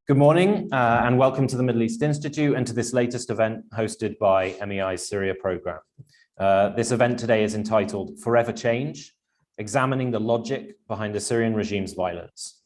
Good morning and welcome to the Middle East Institute and to this latest event hosted by MEI's Syria program. This event today is entitled Forever Change, Examining the Logic Behind the Syrian Regime's Violence.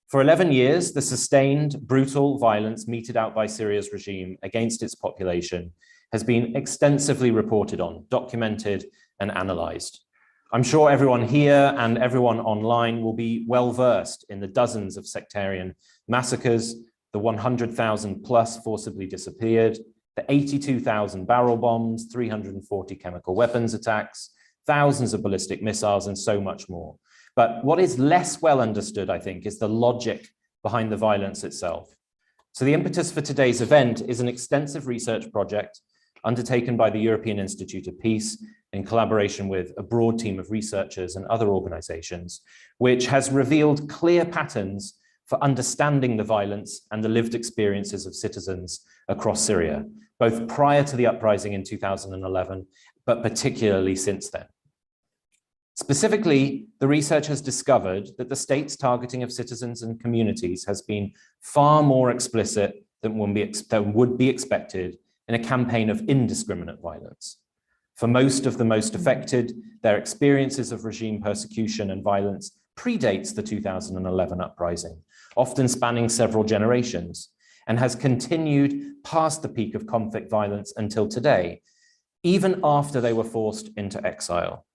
For 11 years, the sustained, brutal violence meted out by Syria's regime against its population has been extensively reported on, documented and analysed. I'm sure everyone here and everyone online will be well versed in the dozens of sectarian massacres, the 100,000 plus forcibly disappeared, the 82,000 barrel bombs, 340 chemical weapons attacks, thousands of ballistic missiles, and so much more. But what is less well understood, I think, is the logic behind the violence itself. So the impetus for today's event is an extensive research project undertaken by the European Institute of Peace in collaboration with a broad team of researchers and other organizations, which has revealed clear patterns for understanding the violence and the lived experiences of citizens across Syria, both prior to the uprising in 2011, but particularly since then. Specifically, the research has discovered that the state's targeting of citizens and communities has been far more explicit than would be expected in a campaign of indiscriminate violence. For most of the most affected, their experiences of regime persecution and violence predates the 2011 uprising, often spanning several generations, and has continued past the peak of conflict violence until today, even after they were forced into exile.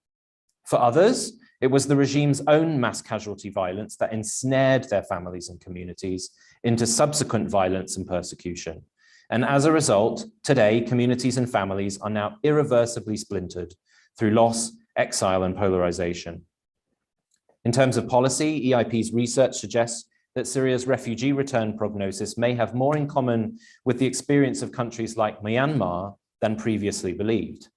For others, it was the regime's own mass casualty violence that ensnared their families and communities into subsequent violence and persecution. And as a result, today, communities and families are now irreversibly splintered through loss, exile, and polarization. In terms of policy, EIP's research suggests that Syria's refugee return prognosis may have more in common with the experience of countries like Myanmar than previously believed.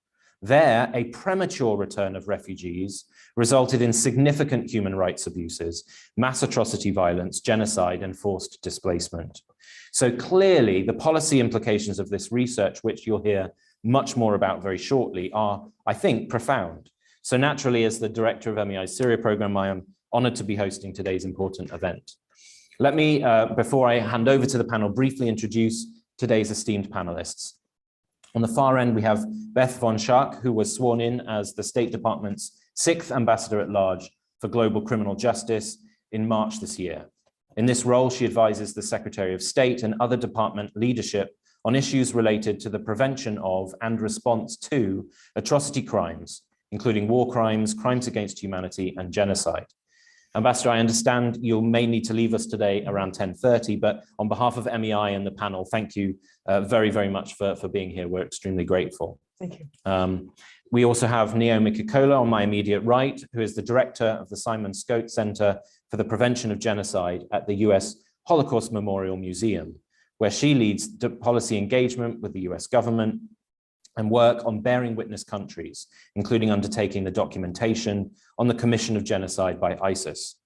There, a premature return of refugees resulted in significant human rights abuses, mass atrocity violence, genocide, and forced displacement. So clearly, the policy implications of this research, which you'll hear much more about very shortly, are, I think, profound. So naturally, as the director of MEI's Syria program, I am honored to be hosting today's important event. Let me, before I hand over to the panel, briefly introduce today's esteemed panelists. On the far end, we have Beth von Schaak, who was sworn in as the State Department's 6th Ambassador at Large for Global Criminal Justice in March this year. In this role, she advises the Secretary of State and other department leadership on issues related to the prevention of and response to atrocity crimes, including war crimes, crimes against humanity, and genocide. Ambassador, I understand you may need to leave us today around 10:30, but on behalf of MEI and the panel, thank you very, very much for being here. We're extremely grateful. Thank you. We also have Naomi Kikola on my immediate right, who is the director of the Simon Skote Center for the Prevention of Genocide at the US Holocaust Memorial Museum, where she leads policy engagement with the US government and work on bearing witness countries, including undertaking the documentation on the commission of genocide by ISIS.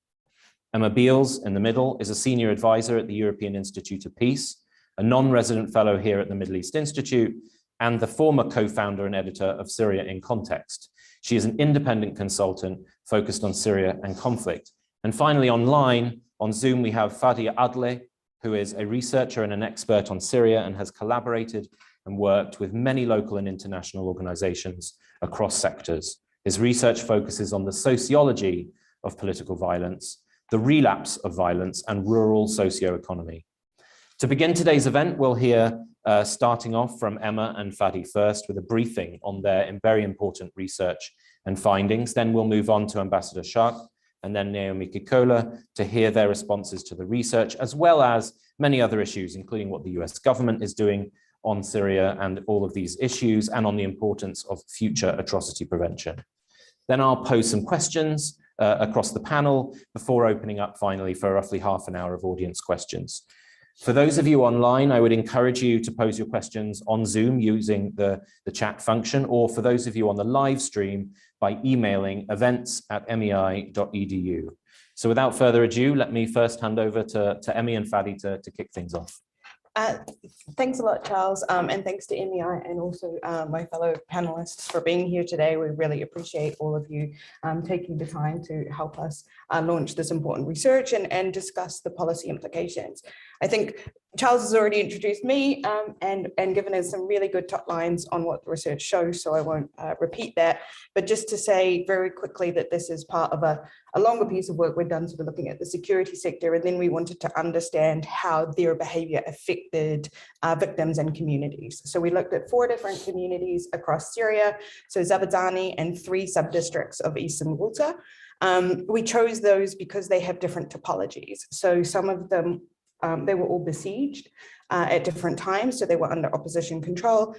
Emma Beals, in the middle, is a senior advisor at the European Institute of Peace, a non-resident fellow here at the Middle East Institute, and the former co-founder and editor of Syria in Context. She is an independent consultant focused on Syria and conflict. And finally, online, on Zoom, we have Fadia Adle, who is a researcher and an expert on Syria and has collaborated and worked with many local and international organizations across sectors. His research focuses on the sociology of political violence, the relapse of violence, and rural socioeconomy. To begin today's event, we'll hear starting off from Emma and Fadi first with a briefing on their very important research and findings. Then we'll move on to Ambassador Schaak and then Naomi Kikola to hear their responses to the research, as well as many other issues, including what the US government is doing on Syria and all of these issues, and on the importance of future atrocity prevention. Then I'll pose some questions across the panel before opening up finally for roughly half an hour of audience questions. For those of you online, I would encourage you to pose your questions on Zoom using the chat function, or for those of you on the live stream by emailing events@mei.edu. So without further ado, let me first hand over to Emmy and Fadi to kick things off. Thanks a lot, Charles, and thanks to MEI and also my fellow panelists for being here today. We really appreciate all of you taking the time to help us launch this important research and discuss the policy implications. I think Charles has already introduced me and given us some really good top lines on what the research shows, so I won't repeat that. But just to say very quickly that this is part of a longer piece of work we've done sort of looking at the security sector, and then we wanted to understand how their behaviour affected victims and communities. So we looked at 4 different communities across Syria, so Zabadani and 3 sub-districts of Eastern Ghouta. We chose those because they have different topologies. So some of them, they were all besieged at different times, so they were under opposition control.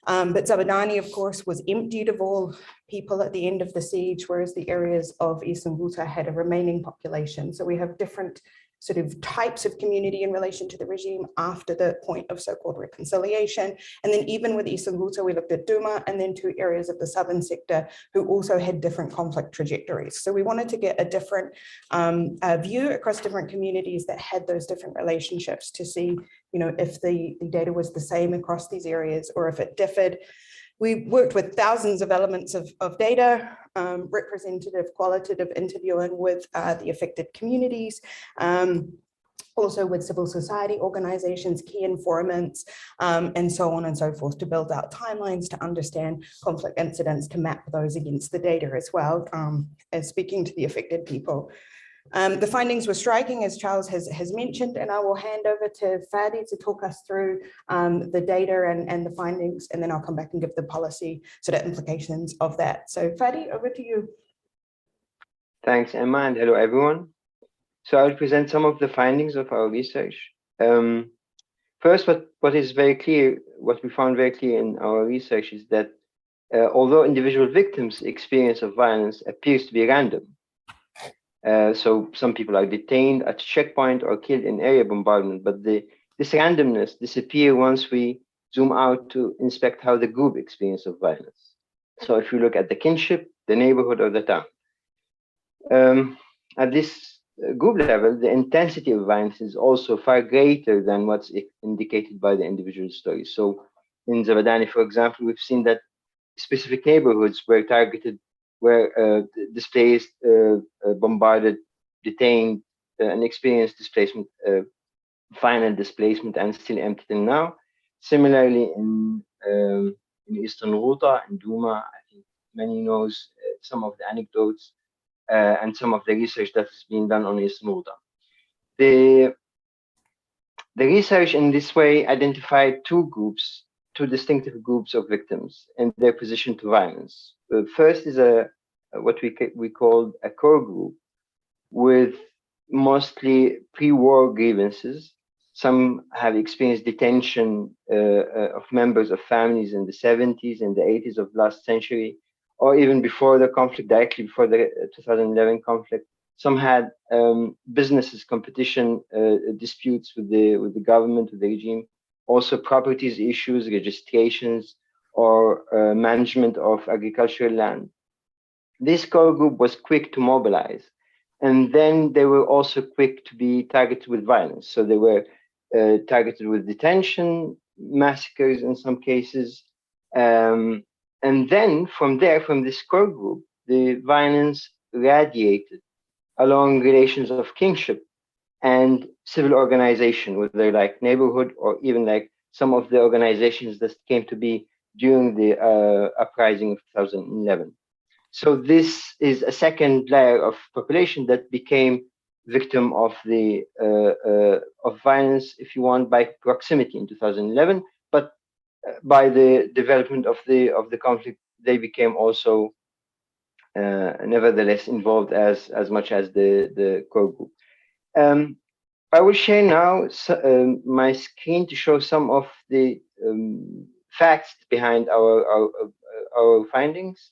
But Zabadani, of course, was emptied of all people at the end of the siege, whereas the areas of Eastern Ghouta had a remaining population. So we have different sort of types of community in relation to the regime after the point of so-called reconciliation. And then even with Eastern Ghouta, we looked at Duma and then 2 areas of the southern sector who also had different conflict trajectories. So we wanted to get a different view across different communities that had those different relationships to see, you know, if the data was the same across these areas or if it differed. We worked with thousands of elements of data, representative, qualitative interviewing with the affected communities, also with civil society organizations, key informants, and so on and so forth, to build out timelines, to understand conflict incidents, to map those against the data as well, as speaking to the affected people. The findings were striking, as Charles has mentioned, and I will hand over to Fadi to talk us through the data and the findings, and then I'll come back and give the policy sort of implications of that. So Fadi, over to you. Thanks, Emma, and hello, everyone. So I'll present some of the findings of our research. First, what is very clear, what we found very clear in our research is that although individual victims' experience of violence appears to be random, so some people are detained at checkpoint or killed in area bombardment, but this randomness disappears once we zoom out to inspect how the group experience of violence. So if you look at the kinship, the neighborhood, or the town. At this group level, the intensity of violence is also far greater than what's indicated by the individual stories. So in Zabadani, for example, we've seen that specific neighborhoods were targeted, were displaced, bombarded, detained, and experienced displacement, final displacement, and still empty till now. Similarly, in Eastern Ghouta and Duma, I think many knows some of the anecdotes and some of the research that has been done on Eastern Ghouta. The research in this way identified 2 distinctive groups of victims and their position to violence. First is what we called a core group with mostly pre-war grievances. Some have experienced detention of members of families in the 70s and the 80s of last century, or even before the conflict, directly before the 2011 conflict. Some had businesses, competition disputes with the government, with the regime, also properties issues, registrations, or management of agricultural land. This core group was quick to mobilize, and then they were also quick to be targeted with violence. So they were targeted with detention, massacres in some cases, and then from this core group, the violence radiated along relations of kingship and civil organization, whether like neighborhood or even like some of the organizations that came to be during the uprising of 2011. So this is a second layer of population that became victim of the of violence, if you want, by proximity in 2011. But by the development of the conflict, they became also nevertheless involved as much as the core group. I will share now my screen to show some of the facts behind our findings.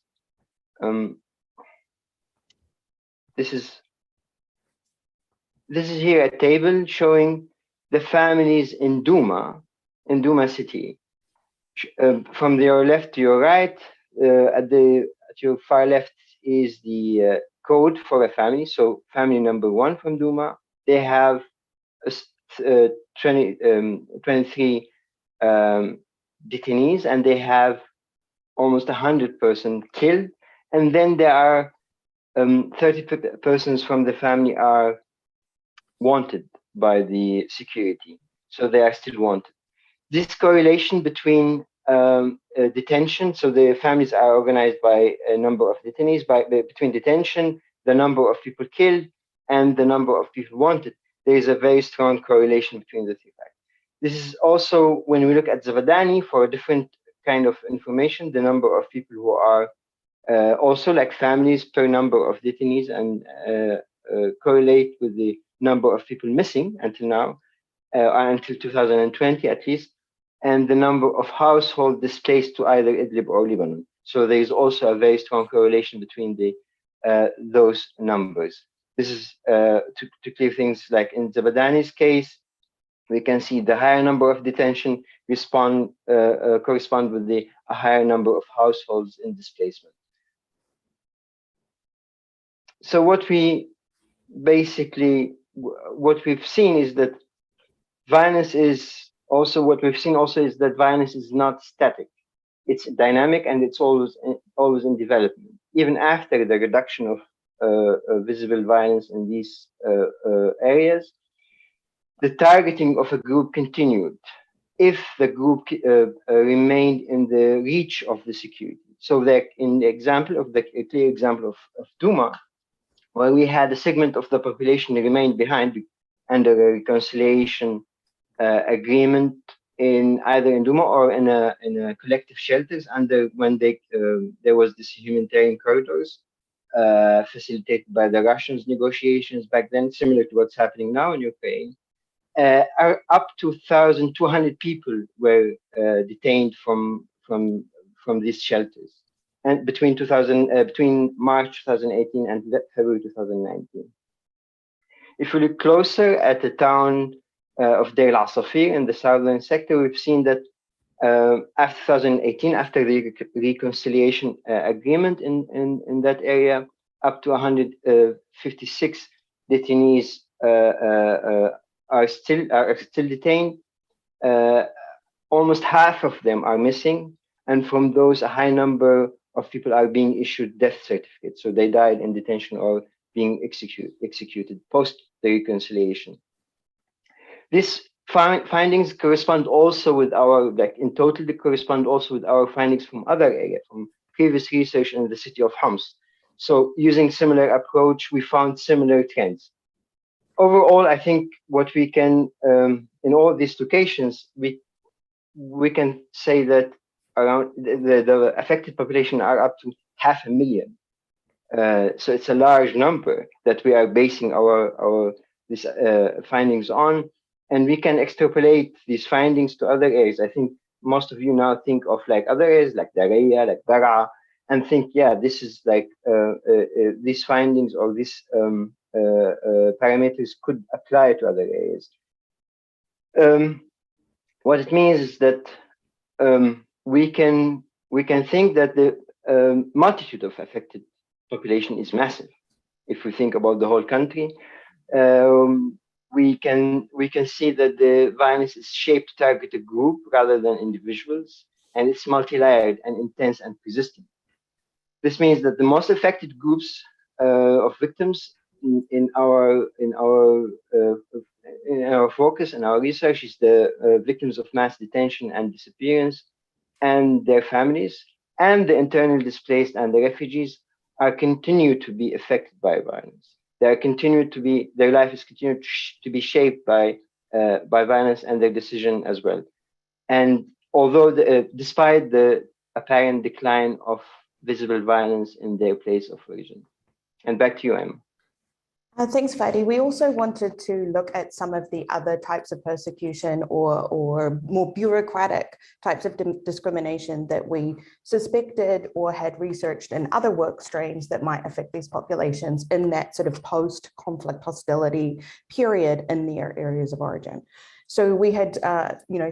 This is here a table showing the families in Duma city. From your left to your right, at your far left is the code for a family. So family number 1 from Duma, they have 23 detainees, and they have almost 100 persons killed. And then there are 30 persons from the family are wanted by the security. So they are still wanted. This correlation between detention, so the families are organized by a number of detainees, between detention, the number of people killed, and the number of people wanted. There is a very strong correlation between the three factors. This is also, when we look at Zavadani for a different kind of information, the number of people who are also like families per number of detainees, and correlate with the number of people missing until now, until 2020 at least, and the number of households displaced to either Idlib or Lebanon. So there is also a very strong correlation between those numbers. This is to clear things, like in Zabadani's case, we can see the higher number of detention correspond with a higher number of households in displacement. So what we've seen is that violence is also, what we've seen also is that violence is not static. It's dynamic, and it's always in development. Even after the reduction of visible violence in these areas, the targeting of a group continued if the group remained in the reach of the security. So that in the example of a clear example of Douma, where we had a segment of the population remained behind under a reconciliation agreement either in Douma or in a collective shelters when there was this humanitarian corridors facilitated by the Russians negotiations back then, similar to what's happening now in Ukraine. Up to 1,200 people were detained from these shelters, and between March 2018 and February 2019. If we look closer at the town of Deir al-Asafir in the southern sector, we've seen that after 2018, after the reconciliation agreement in that area, up to 156 detainees are still detained. Almost half of them are missing, and from those, a high number of people are being issued death certificates. So they died in detention or being executed post the reconciliation. These findings correspond also with our, in total, they correspond also with our findings from other areas, from previous research in the city of Homs. So using similar approach, we found similar trends. Overall, I think what we can, in all these locations, we can say that around the affected population are up to 500,000. So it's a large number that we are basing these findings on, and we can extrapolate these findings to other areas. I think most of you now think of like other areas like Daraya, like Dara, and think, yeah, this is like these findings or these parameters could apply to other areas. What it means is that we can think that the multitude of affected population is massive. If we think about the whole country, we can see that the violence is shaped to target a group rather than individuals, and it's multi-layered and intense and persistent. This means that the most affected groups of victims in our focus and our research is the victims of mass detention and disappearance and their families, and the internally displaced and the refugees are continue to be affected by violence. Their life is continued to be shaped by violence and their decision as well. And although despite the apparent decline of visible violence in their place of origin. And back to you, Emma. Thanks, Fadi. We also wanted to look at some of the other types of persecution or more bureaucratic types of discrimination that we suspected or had researched in other work streams that might affect these populations in that sort of post-conflict hostility period in their areas of origin. So we had,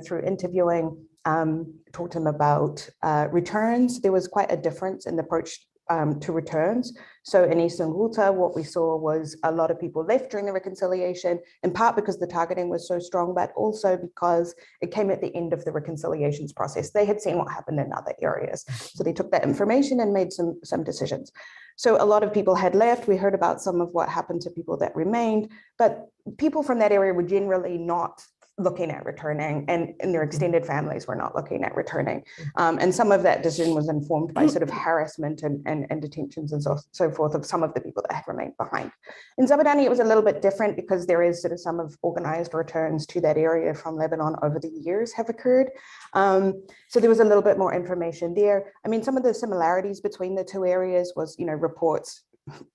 through interviewing, talked to them about returns. There was quite a difference in the approach to returns. So in Eastern Ghouta, what we saw was a lot of people left during the reconciliation, in part because the targeting was so strong, but also because it came at the end of the reconciliations process. They had seen what happened in other areas. So they took that information and made some decisions. So a lot of people had left. We heard about some of what happened to people that remained, but people from that area were generally not looking at returning, and their extended families were not looking at returning. And some of that decision was informed by sort of harassment and detentions and so forth of some of the people that had remained behind. In Zabadani, it was a little bit different because there is sort of some of organized returns to that area from Lebanon over the years have occurred. So there was a little bit more information there. I mean, some of the similarities between the two areas was, reports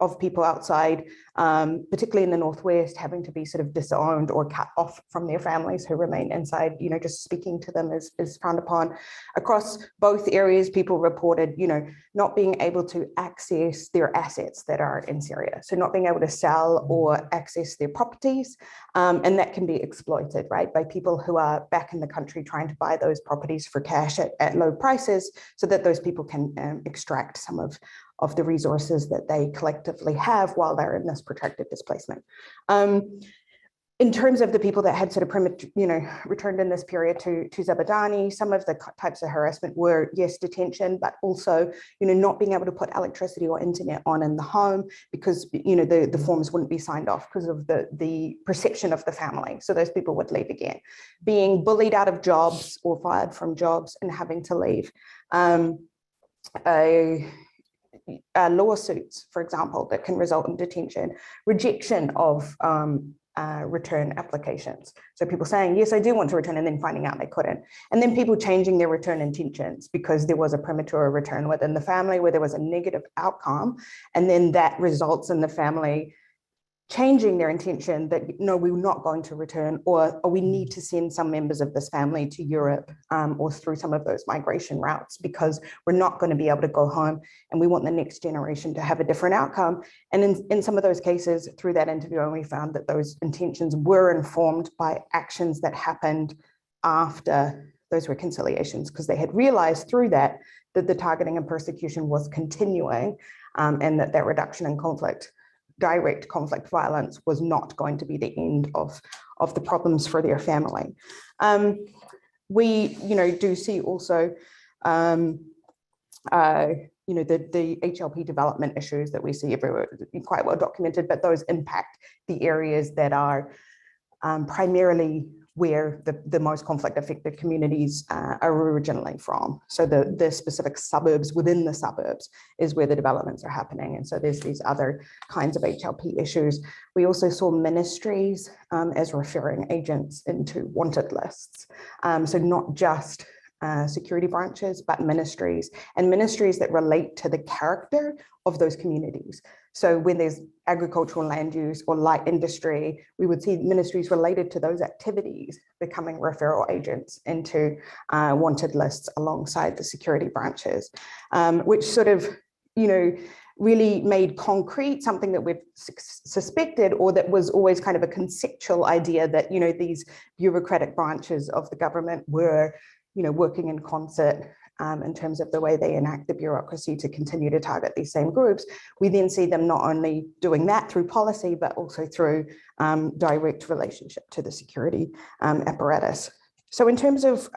of people outside, particularly in the Northwest, having to be sort of disowned or cut off from their families who remain inside, just speaking to them is frowned upon. Across both areas, people reported, not being able to access their assets that are in Syria. So not being able to sell or access their properties. And that can be exploited, right, by people who are back in the country trying to buy those properties for cash at low prices so that those people can extract some of the resources that they collectively have while they're in this protracted displacement. In terms of the people that had sort of returned in this period to Zabadani, some of the types of harassment were, yes, detention, but also, not being able to put electricity or internet on in the home because, the forms wouldn't be signed off because of the perception of the family. So those people would leave again. Being bullied out of jobs or fired from jobs and having to leave. Lawsuits, for example, that can result in detention, rejection of return applications. So people saying, yes, I do want to return, and then finding out they couldn't. And then people changing their return intentions because there was a premature return within the family where there was a negative outcome. And then that results in the family changing their intention that, no, we're not going to return, or we need to send some members of this family to Europe or through some of those migration routes because we're not going to be able to go home and we want the next generation to have a different outcome. And in some of those cases, through that interview, we found that those intentions were informed by actions that happened after those reconciliations because they had realized through that the targeting and persecution was continuing and that reduction in conflict, direct conflict violence, was not going to be the end of the problems for their family. We, do see also, the HLP development issues that we see everywhere, quite well documented, but those impact the areas that are primarily where the most conflict affected communities are originally from. So the specific suburbs within the suburbs is where the developments are happening. And so there's these other kinds of HLP issues. We also saw ministries as referring agents into wanted lists. So not just security branches, but ministries, and ministries that relate to the character of those communities. So when there's agricultural land use or light industry, we would see ministries related to those activities becoming referral agents into wanted lists alongside the security branches, which sort of, really made concrete something that we've suspected, or that was always kind of a conceptual idea that, these bureaucratic branches of the government were, working in concert in terms of the way they enact the bureaucracy to continue to target these same groups. We then see them not only doing that through policy, but also through direct relationship to the security apparatus. So in terms of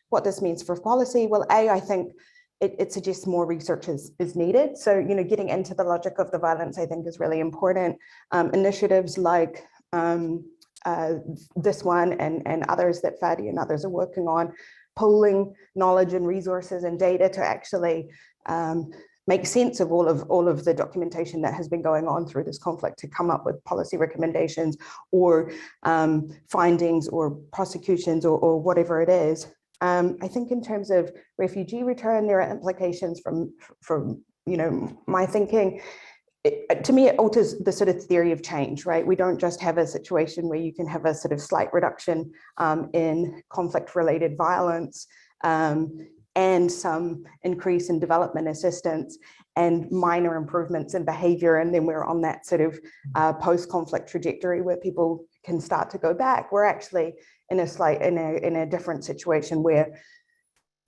what this means for policy, well, I think it suggests more research is needed. So, getting into the logic of the violence, I think, is really important. Initiatives like this one and others that Fadi and others are working on, pooling knowledge and resources and data to actually make sense of all of the documentation that has been going on through this conflict to come up with policy recommendations or findings or prosecutions or whatever it is. I think in terms of refugee return, there are implications from my thinking. To me, it alters the sort of theory of change, right? We don't just have a situation where you can have a sort of slight reduction in conflict-related violence and some increase in development assistance and minor improvements in behavior, and then we're on that sort of post-conflict trajectory where people can start to go back. We're actually in a different situation where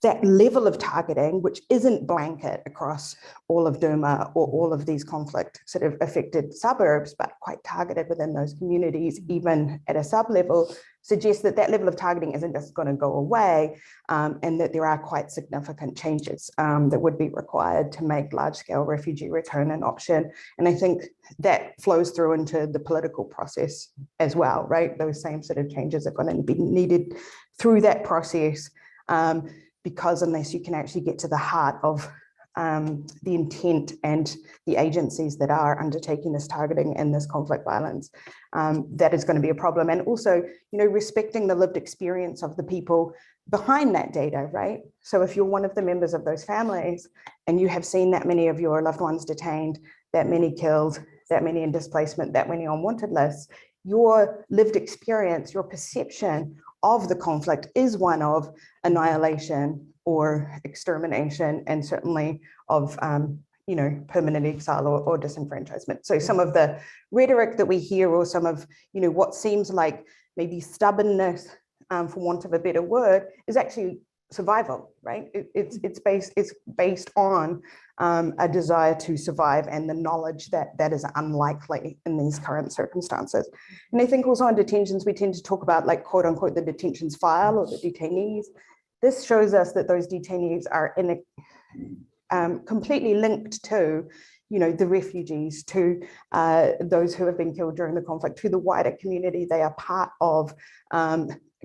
that level of targeting, which isn't blanket across all of Duma or all of these conflict sort of affected suburbs, but quite targeted within those communities, even at a sub-level, suggests that that level of targeting isn't just going to go away, and that there are quite significant changes that would be required to make large-scale refugee return an option. And I think that flows through into the political process as well, right? Those same sort of changes are going to be needed through that process, because unless you can actually get to the heart of the intent and the agencies that are undertaking this targeting and this conflict violence, that is going to be a problem. And also, respecting the lived experience of the people behind that data, right? So if you're one of the members of those families and you have seen that many of your loved ones detained, that many killed, that many in displacement, that many on wanted lists, your lived experience, your perception of the conflict is one of annihilation or extermination, and certainly of permanent exile or disenfranchisement. So some of the rhetoric that we hear, or some of what seems like maybe stubbornness, for want of a better word, is actually survival, right? It's based on a desire to survive and the knowledge that that is unlikely in these current circumstances. And I think also on detentions, we tend to talk about, like, quote unquote, the detentions file or the detainees. This shows us that those detainees are completely linked to the refugees, to those who have been killed during the conflict, to the wider community. They are part of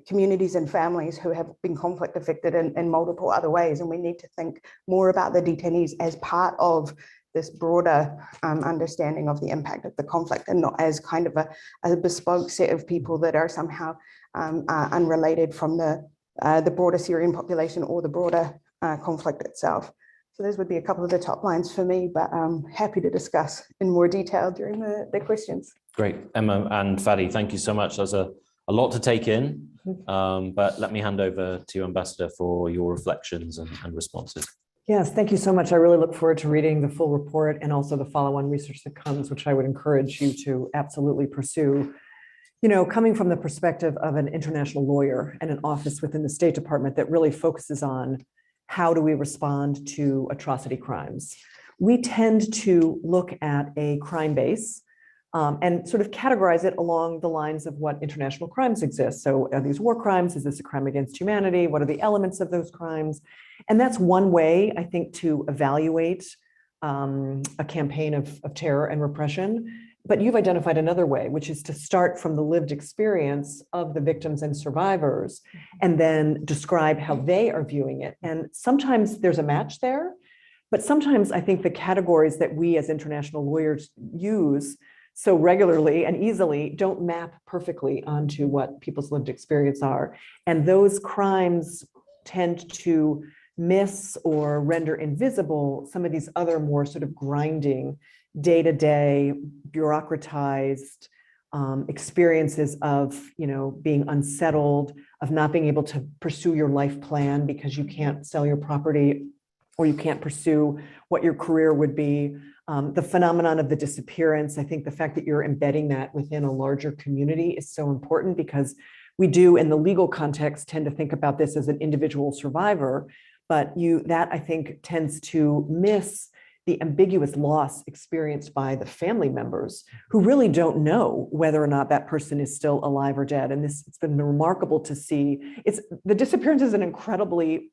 communities and families who have been conflict affected in multiple other ways. And we need to think more about the detainees as part of this broader understanding of the impact of the conflict, and not as kind of a bespoke set of people that are somehow unrelated from the broader Syrian population or the broader conflict itself. So those would be a couple of the top lines for me, but I'm happy to discuss in more detail during the questions. Great, Emma and Fadi, thank you so much. There's a lot to take in, but let me hand over to you, Ambassador, for your reflections and responses. Yes, thank you so much. I really look forward to reading the full report and also the follow-on research that comes, which I would encourage you to absolutely pursue. Coming from the perspective of an international lawyer and an office within the State Department that really focuses on how do we respond to atrocity crimes, we tend to look at a crime base and sort of categorize it along the lines of what international crimes exist. So are these war crimes? Is this a crime against humanity? What are the elements of those crimes? And that's one way, I think, to evaluate a campaign of terror and repression. But you've identified another way, which is to start from the lived experience of the victims and survivors, and then describe how they are viewing it. And sometimes there's a match there, but sometimes I think the categories that we as international lawyers use so regularly and easily don't map perfectly onto what people's lived experience are. And those crimes tend to miss or render invisible some of these other more sort of grinding, day-to-day, bureaucratized experiences of being unsettled, of not being able to pursue your life plan because you can't sell your property or you can't pursue what your career would be. The phenomenon of the disappearance, I think the fact that you're embedding that within a larger community is so important, because we do, in the legal context, tend to think about this as an individual survivor, but that I think tends to miss the ambiguous loss experienced by the family members who really don't know whether or not that person is still alive or dead. And it's been remarkable to see. The disappearance is an incredibly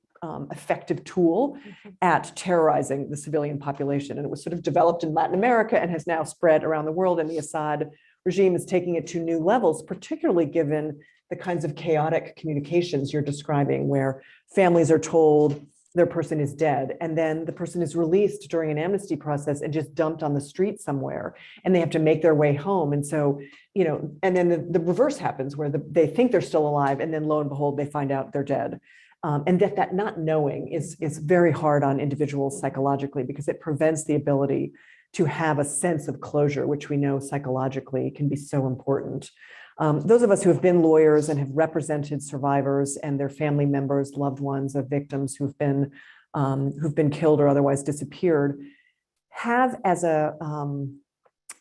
effective tool at terrorizing the civilian population. And it was sort of developed in Latin America and has now spread around the world. And the Assad regime is taking it to new levels, particularly given the kinds of chaotic communications you're describing, where families are told their person is dead, and then the person is released during an amnesty process and just dumped on the street somewhere, and they have to make their way home. And so, and then the reverse happens, where they think they're still alive, and then lo and behold, they find out they're dead. And that not knowing is very hard on individuals psychologically, because it prevents the ability to have a sense of closure, which we know psychologically can be so important. Those of us who have been lawyers and have represented survivors and their family members, loved ones of victims who've been killed or otherwise disappeared, have as a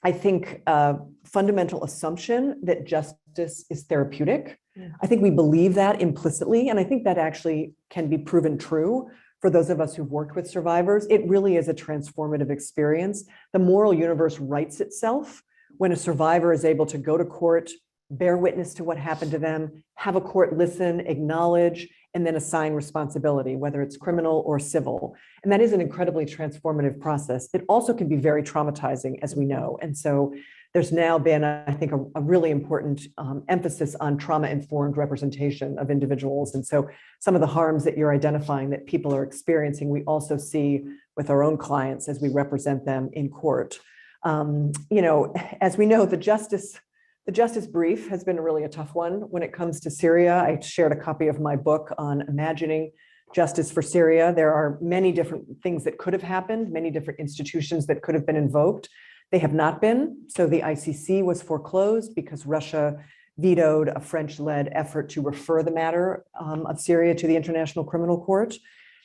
I think, a fundamental assumption that justice is therapeutic. I think we believe that implicitly, and I think that actually can be proven true for those of us who've worked with survivors. It really is a transformative experience. The moral universe writes itself when a survivor is able to go to court, bear witness to what happened to them, have a court listen, acknowledge, and then assign responsibility, whether it's criminal or civil. And that is an incredibly transformative process. It also can be very traumatizing, as we know. And so there's now been, I think, a really important emphasis on trauma-informed representation of individuals. And so some of the harms that you're identifying that people are experiencing, we also see with our own clients as we represent them in court. As we know, the justice brief has been really a tough one when it comes to Syria. I shared a copy of my book on imagining justice for Syria. There are many different things that could have happened, many different institutions that could have been invoked. They have not been. So the ICC was foreclosed because Russia vetoed a French-led effort to refer the matter of Syria to the International Criminal Court.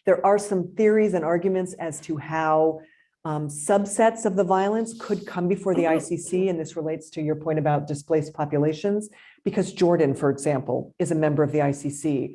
There are some theories and arguments as to how subsets of the violence could come before the ICC, and this relates to your point about displaced populations, because Jordan, for example, is a member of the ICC.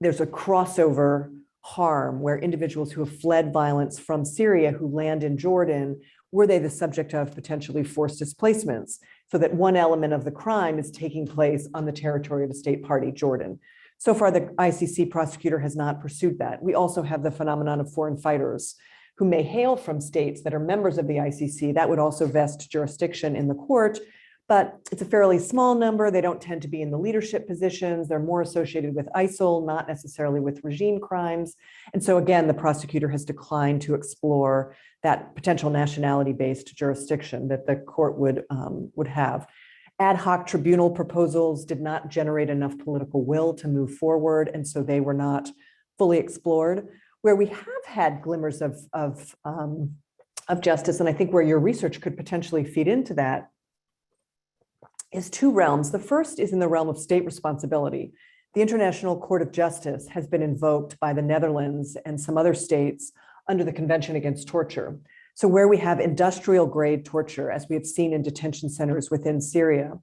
There's a crossover harm where individuals who have fled violence from Syria who land in Jordan, were they the subject of potentially forced displacements, so that one element of the crime is taking place on the territory of a state party, Jordan. So far, the ICC prosecutor has not pursued that. We also have the phenomenon of foreign fighters who may hail from states that are members of the ICC. That would also vest jurisdiction in the court, but it's a fairly small number. They don't tend to be in the leadership positions. They're more associated with ISIL, not necessarily with regime crimes. And so again, the prosecutor has declined to explore that potential nationality-based jurisdiction that the court would have. Ad hoc tribunal proposals did not generate enough political will to move forward, and so they were not fully explored. Where we have had glimmers of justice, and I think where your research could potentially feed into that, is two realms. The first is in the realm of state responsibility. The International Court of Justice has been invoked by the Netherlands and some other states under the Convention Against Torture. So where we have industrial grade torture, as we have seen in detention centers within Syria,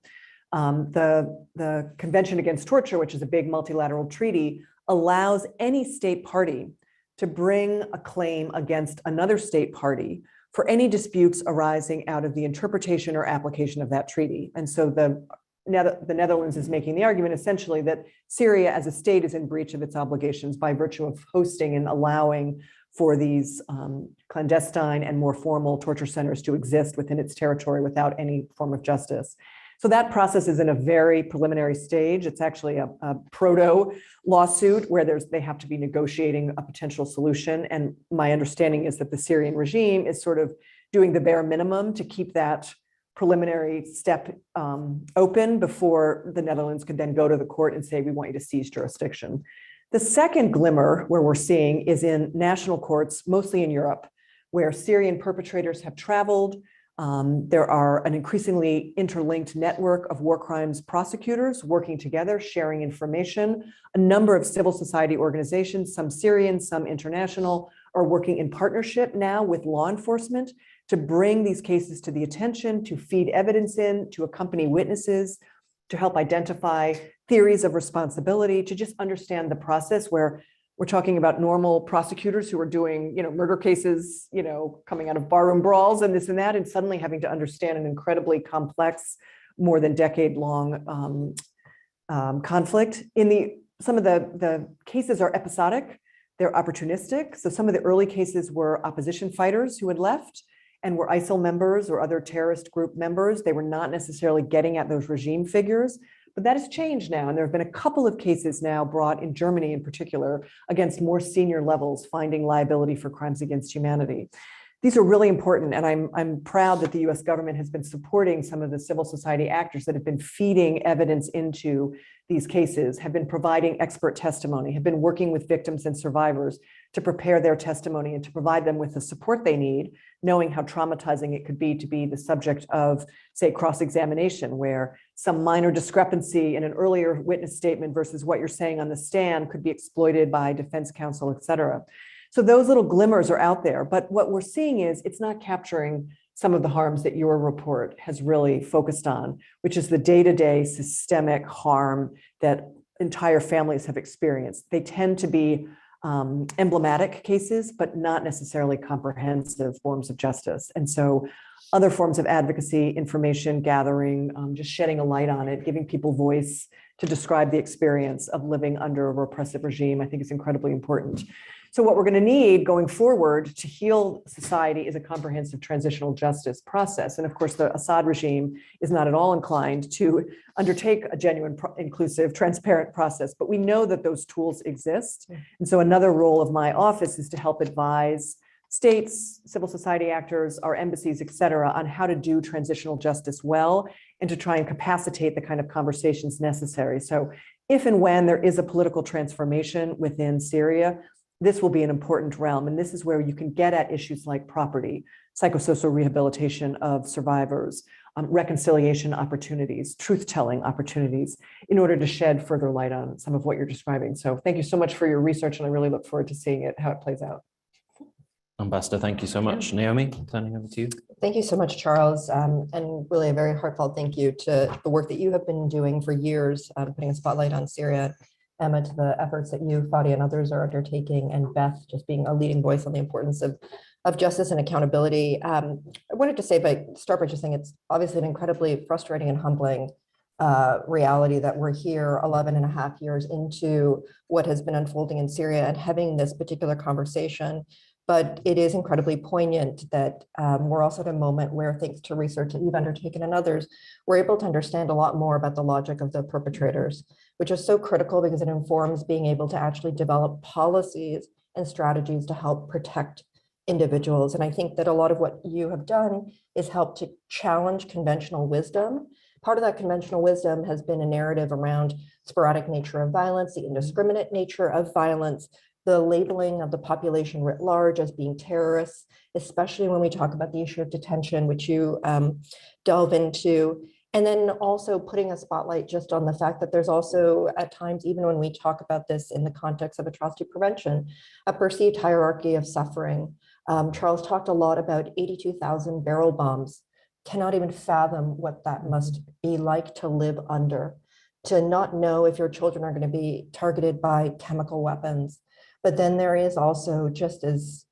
the Convention Against Torture, which is a big multilateral treaty, allows any state party to bring a claim against another state party for any disputes arising out of the interpretation or application of that treaty. And so the Netherlands is making the argument essentially that Syria as a state is in breach of its obligations by virtue of hosting and allowing for these clandestine and more formal torture centers to exist within its territory without any form of justice. So that process is in a very preliminary stage. It's actually a proto lawsuit where they have to be negotiating a potential solution. And my understanding is that the Syrian regime is sort of doing the bare minimum to keep that preliminary step open before the Netherlands could then go to the court and say, we want you to seize jurisdiction. The second glimmer where we're seeing is in national courts, mostly in Europe, where Syrian perpetrators have traveled. There are an increasingly interlinked network of war crimes prosecutors working together, sharing information. A number of civil society organizations, some Syrian, some international, are working in partnership now with law enforcement to bring these cases to the attention, to feed evidence in, to accompany witnesses, to help identify theories of responsibility, to just understand the process where we're talking about normal prosecutors who are doing, murder cases, coming out of barroom brawls and this and that, and suddenly having to understand an incredibly complex, more than decade-long conflict. Some of the cases are episodic, they're opportunistic. So some of the early cases were opposition fighters who had left and were ISIL members or other terrorist group members. They were not necessarily getting at those regime figures. But that has changed now, and there have been a couple of cases now brought in Germany in particular against more senior levels finding liability for crimes against humanity. These are really important, and I'm proud that the US government has been supporting some of the civil society actors that have been feeding evidence into these cases, have been providing expert testimony, have been working with victims and survivors to prepare their testimony and to provide them with the support they need, knowing how traumatizing it could be to be the subject of, say, cross-examination, where some minor discrepancy in an earlier witness statement versus what you're saying on the stand could be exploited by defense counsel, et cetera. So those little glimmers are out there, but what we're seeing is it's not capturing some of the harms that your report has really focused on, which is the day-to-day systemic harm that entire families have experienced. They tend to be emblematic cases, but not necessarily comprehensive forms of justice. And so other forms of advocacy, information gathering, just shedding a light on it, giving people voice to describe the experience of living under a repressive regime, I think is incredibly important. So what we're going to need going forward to heal society is a comprehensive transitional justice process. And of course, the Assad regime is not at all inclined to undertake a genuine, inclusive, transparent process, but we know that those tools exist. And so another role of my office is to help advise states, civil society actors, our embassies, et cetera, on how to do transitional justice well and to try and capacitate the kind of conversations necessary. So if and when there is a political transformation within Syria, this will be an important realm. And this is where you can get at issues like property, psychosocial rehabilitation of survivors, reconciliation opportunities, truth-telling opportunities, in order to shed further light on some of what you're describing. So thank you so much for your research, and I really look forward to seeing it, how it plays out. Ambassador, thank you so much. Naomi, turning over to you. Thank you so much, Charles, and really a very heartfelt thank you to the work that you have been doing for years, putting a spotlight on Syria. Emma, to the efforts that you, Fadi, and others are undertaking, and Beth, just being a leading voice on the importance of justice and accountability. I wanted to start by just saying it's obviously an incredibly frustrating and humbling reality that we're here 11 and a half years into what has been unfolding in Syria and having this particular conversation. But it is incredibly poignant that we're also at a moment where, thanks to research that you've undertaken and others, we're able to understand a lot more about the logic of the perpetrators, which is so critical because it informs being able to actually develop policies and strategies to help protect individuals. And I think that a lot of what you have done is help to challenge conventional wisdom. Part of that conventional wisdom has been a narrative around sporadic nature of violence, the indiscriminate nature of violence, the labeling of the population writ large as being terrorists, especially when we talk about the issue of detention, which you delve into. And then also putting a spotlight just on the fact that there's also at times, even when we talk about this in the context of atrocity prevention, a perceived hierarchy of suffering. Charles talked a lot about 82,000 barrel bombs. Cannot even fathom what that must be like to live under, to not know if your children are going to be targeted by chemical weapons. But then there is also, just as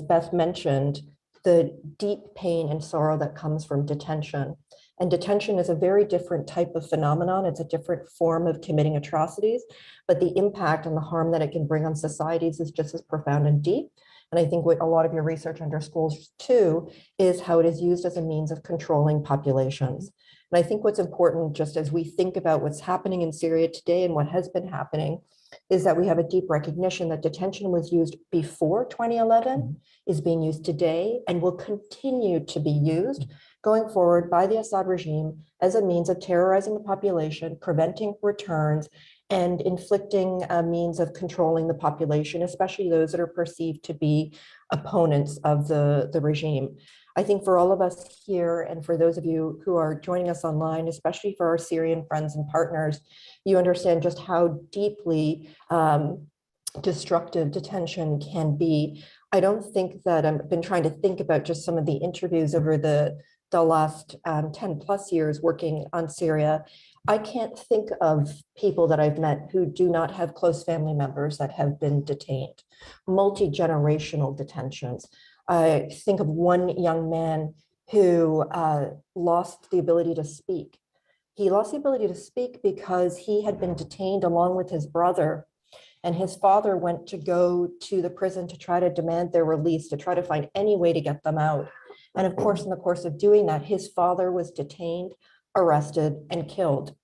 Beth mentioned, the deep pain and sorrow that comes from detention. And detention is a very different type of phenomenon. It's a different form of committing atrocities, but the impact and the harm that it can bring on societies is just as profound and deep. And I think what a lot of your research underscores too is how it is used as a means of controlling populations. And I think what's important, just as we think about what's happening in Syria today and what has been happening, is that we have a deep recognition that detention was used before 2011, is being used today, and will continue to be used going forward by the Assad regime as a means of terrorizing the population, preventing returns, and inflicting a means of controlling the population, especially those that are perceived to be opponents of the regime. I think for all of us here, and for those of you who are joining us online, especially for our Syrian friends and partners, you understand just how deeply destructive detention can be. I don't think that I've been trying to think about just some of the interviews over the last 10 plus years working on Syria. I can't think of people that I've met who do not have close family members that have been detained, multi-generational detentions. I think of one young man who lost the ability to speak. He lost the ability to speak because he had been detained along with his brother, and his father went to go to the prison to try to demand their release, to try to find any way to get them out. And of course, in the course of doing that, his father was detained, arrested, and killed.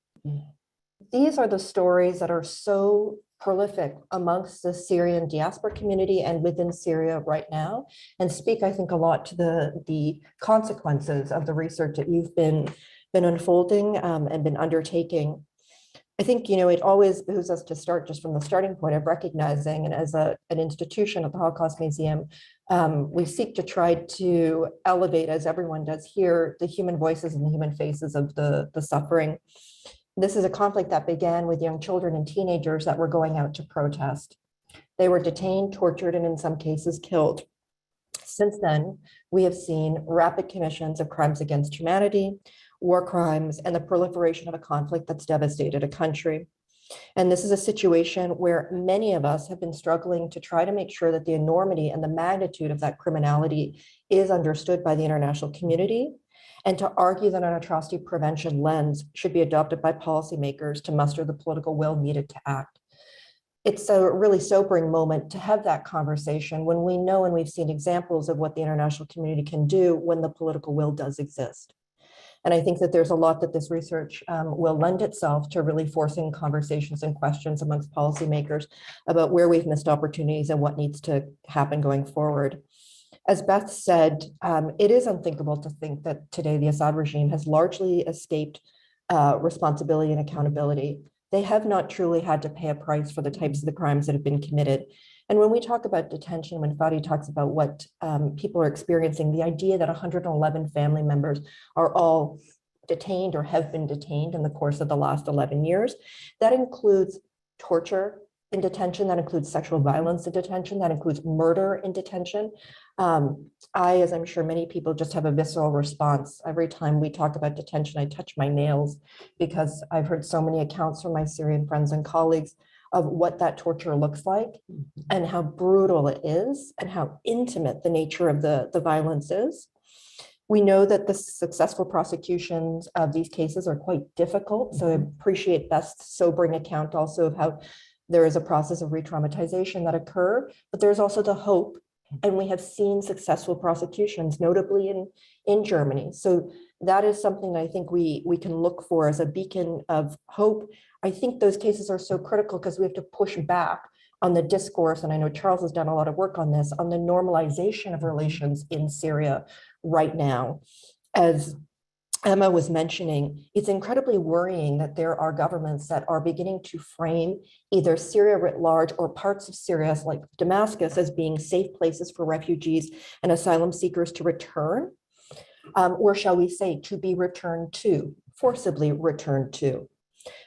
These are the stories that are so prolific amongst the Syrian diaspora community and within Syria right now, and speak, I think, a lot to the consequences of the research that you've been unfolding and been undertaking. I think, it always behooves us to start just from the starting point of recognizing, and as an institution at the Holocaust Museum, we seek to try to elevate, as everyone does here, the human voices and the human faces of the suffering. This is a conflict that began with young children and teenagers that were going out to protest. They were detained, tortured, and in some cases killed. Since then, we have seen rapid commissions of crimes against humanity, war crimes, and the proliferation of a conflict that's devastated a country. And this is a situation where many of us have been struggling to try to make sure that the enormity and the magnitude of that criminality is understood by the international community, and to argue that an atrocity prevention lens should be adopted by policymakers to muster the political will needed to act. It's a really sobering moment to have that conversation when we know and we've seen examples of what the international community can do when the political will does exist. And I think that there's a lot that this research will lend itself to really forcing conversations and questions amongst policymakers about where we've missed opportunities and what needs to happen going forward. As Beth said, it is unthinkable to think that today the Assad regime has largely escaped responsibility and accountability. They have not truly had to pay a price for the types of the crimes that have been committed. And when we talk about detention, when Fadi talks about what people are experiencing, the idea that 111 family members are all detained or have been detained in the course of the last 11 years, that includes torture in detention, that includes sexual violence in detention, that includes murder in detention. I, as I'm sure many people, just have a visceral response. Every time we talk about detention, I touch my nails because I've heard so many accounts from my Syrian friends and colleagues of what that torture looks like and how brutal it is and how intimate the nature of the violence is. We know that the successful prosecutions of these cases are quite difficult. So I appreciate Beth's sobering account also of how there is a process of re-traumatization that occur, but there's also the hope. And we have seen successful prosecutions, notably in Germany. So that is something that I think we can look for as a beacon of hope. I think those cases are so critical because we have to push back on the discourse, and I know Charles has done a lot of work on this, on the normalization of relations in Syria right now. As Emma was mentioning, it's incredibly worrying that there are governments that are beginning to frame either Syria writ large or parts of Syria, like Damascus, as being safe places for refugees and asylum seekers to return, or shall we say, to be returned to, forcibly returned to.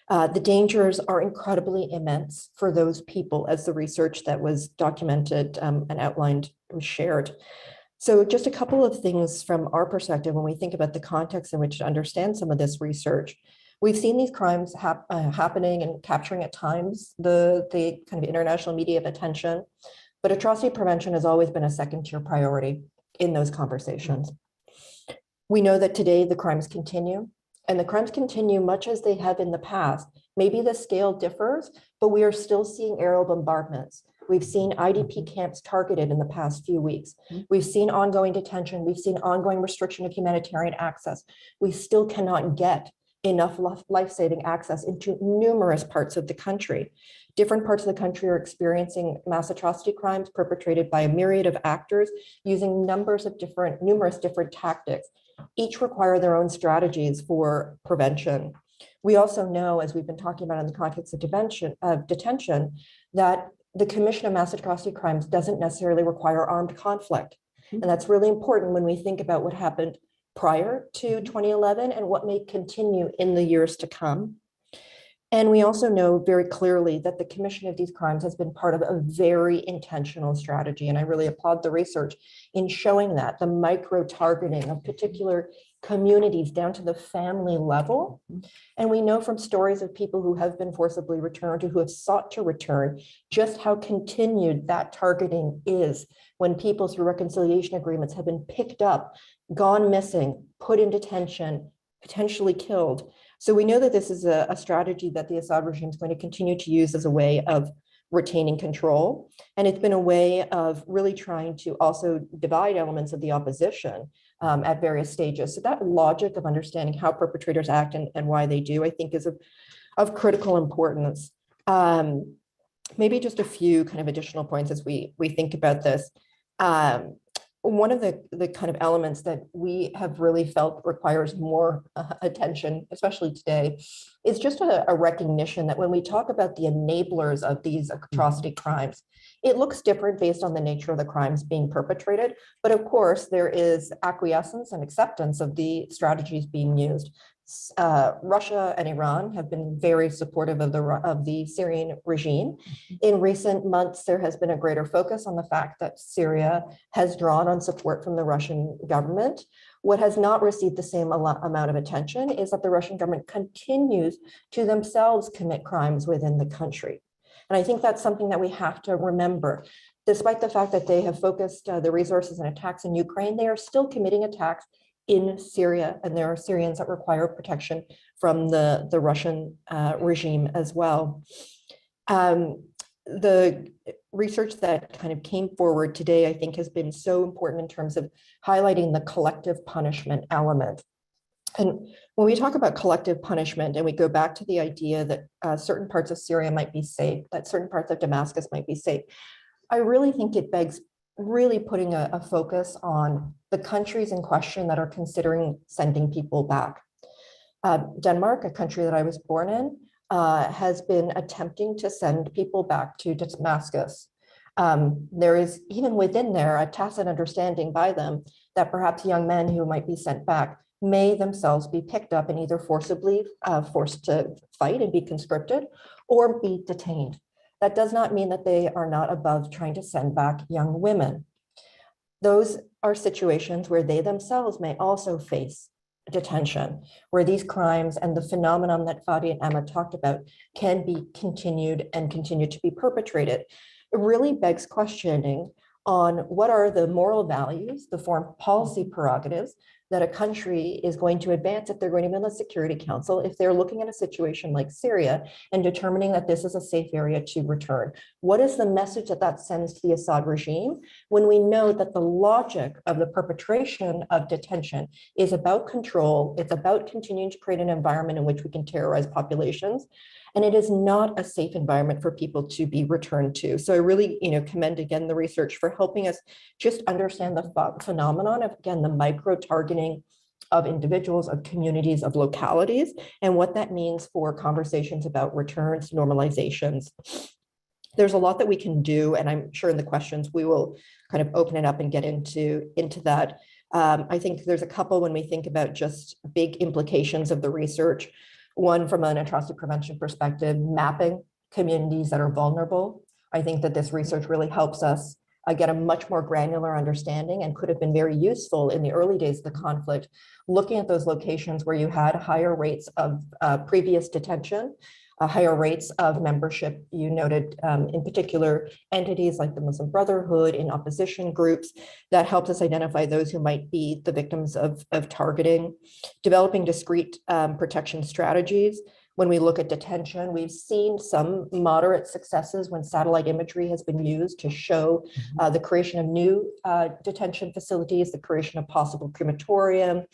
The dangers are incredibly immense for those people, as the research that was documented and outlined was shared. So just a couple of things from our perspective when we think about the context in which to understand some of this research. We've seen these crimes happening and capturing at times the kind of international media attention, but atrocity prevention has always been a second-tier priority in those conversations. We know that today the crimes continue, and the crimes continue much as they have in the past. Maybe the scale differs, but we are still seeing aerial bombardments. We've seen IDP camps targeted in the past few weeks. We've seen ongoing detention. We've seen ongoing restriction of humanitarian access. We still cannot get enough life-saving access into numerous parts of the country. Different parts of the country are experiencing mass atrocity crimes perpetrated by a myriad of actors using numerous different tactics. Each require their own strategies for prevention. We also know, as we've been talking about in the context of detention, that the commission of mass atrocity crimes doesn't necessarily require armed conflict. And that's really important when we think about what happened prior to 2011 and what may continue in the years to come. And we also know very clearly that the commission of these crimes has been part of a very intentional strategy. And I really applaud the research in showing that, the micro-targeting of particular communities down to the family level. And we know from stories of people who have been forcibly returned or who have sought to return, just how continued that targeting is when people through reconciliation agreements have been picked up, gone missing, put in detention, potentially killed. So we know that this is a strategy that the Assad regime is going to continue to use as a way of retaining control. And it's been a way of really trying to also divide elements of the opposition at various stages. So that logic of understanding how perpetrators act and why they do, I think, is of critical importance. Maybe just a few kind of additional points as we think about this. One of the kind of elements that we have really felt requires more attention, especially today, is just a recognition that when we talk about the enablers of these atrocity crimes, it looks different based on the nature of the crimes being perpetrated. But of course, there is acquiescence and acceptance of the strategies being used. Russia and Iran have been very supportive of the Syrian regime. In recent months, there has been a greater focus on the fact that Syria has drawn on support from the Russian government. What has not received the same amount of attention is that the Russian government continues to themselves commit crimes within the country. And I think that's something that we have to remember. Despite the fact that they have focused the resources and attacks in Ukraine, they are still committing attacks in Syria, and there are Syrians that require protection from the Russian regime as well. The research that kind of came forward today, I think, has been so important in terms of highlighting the collective punishment element. And when we talk about collective punishment and we go back to the idea that certain parts of Syria might be safe, that certain parts of Damascus might be safe, I really think it begs really putting a focus on the countries in question that are considering sending people back. Denmark, a country that I was born in, has been attempting to send people back to Damascus. There is, even within there, a tacit understanding by them that perhaps young men who might be sent back may themselves be picked up and either forcibly forced to fight and be conscripted or be detained. That does not mean that they are not above trying to send back young women. Those are situations where they themselves may also face detention, where these crimes and the phenomenon that Fadi and Emma talked about can be continued and continue to be perpetrated. It really begs questioning on what are the moral values, the foreign policy prerogatives that a country is going to advance if they're going to be in the Security Council, if they're looking at a situation like Syria and determining that this is a safe area to return. What is the message that that sends to the Assad regime when we know that the logic of the perpetration of detention is about control, it's about continuing to create an environment in which we can terrorize populations, and it is not a safe environment for people to be returned to. So I really, commend again the research for helping us just understand the phenomenon of, again, the micro-targeting of individuals, of communities, of localities, and what that means for conversations about returns, normalizations. There's a lot that we can do, and I'm sure in the questions we will kind of open it up and get into that. I think there's a couple when we think about just big implications of the research. One, from an atrocity prevention perspective, mapping communities that are vulnerable. I think that this research really helps us get a much more granular understanding and could have been very useful in the early days of the conflict, looking at those locations where you had higher rates of previous detention, higher rates of membership. You noted in particular entities like the Muslim Brotherhood, in opposition groups, that helped us identify those who might be the victims of targeting, developing discrete protection strategies. When we look at detention, we've seen some moderate successes when satellite imagery has been used to show the creation of new detention facilities, the creation of possible crematorium,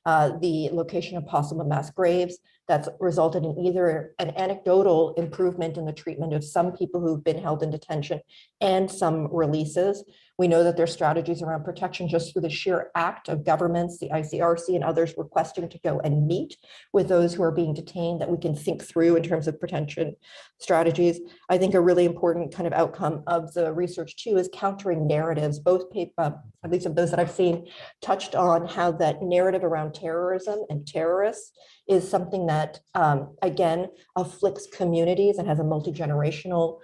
the location of possible mass graves. That's resulted in either an anecdotal improvement in the treatment of some people who've been held in detention and some releases. We know that there's strategies around protection just through the sheer act of governments, the ICRC and others requesting to go and meet with those who are being detained, that we can think through in terms of protection strategies. I think a really important kind of outcome of the research too is countering narratives. Both people, at least of those that I've seen, touched on how that narrative around terrorism and terrorists is something that, again, afflicts communities and has a multi-generational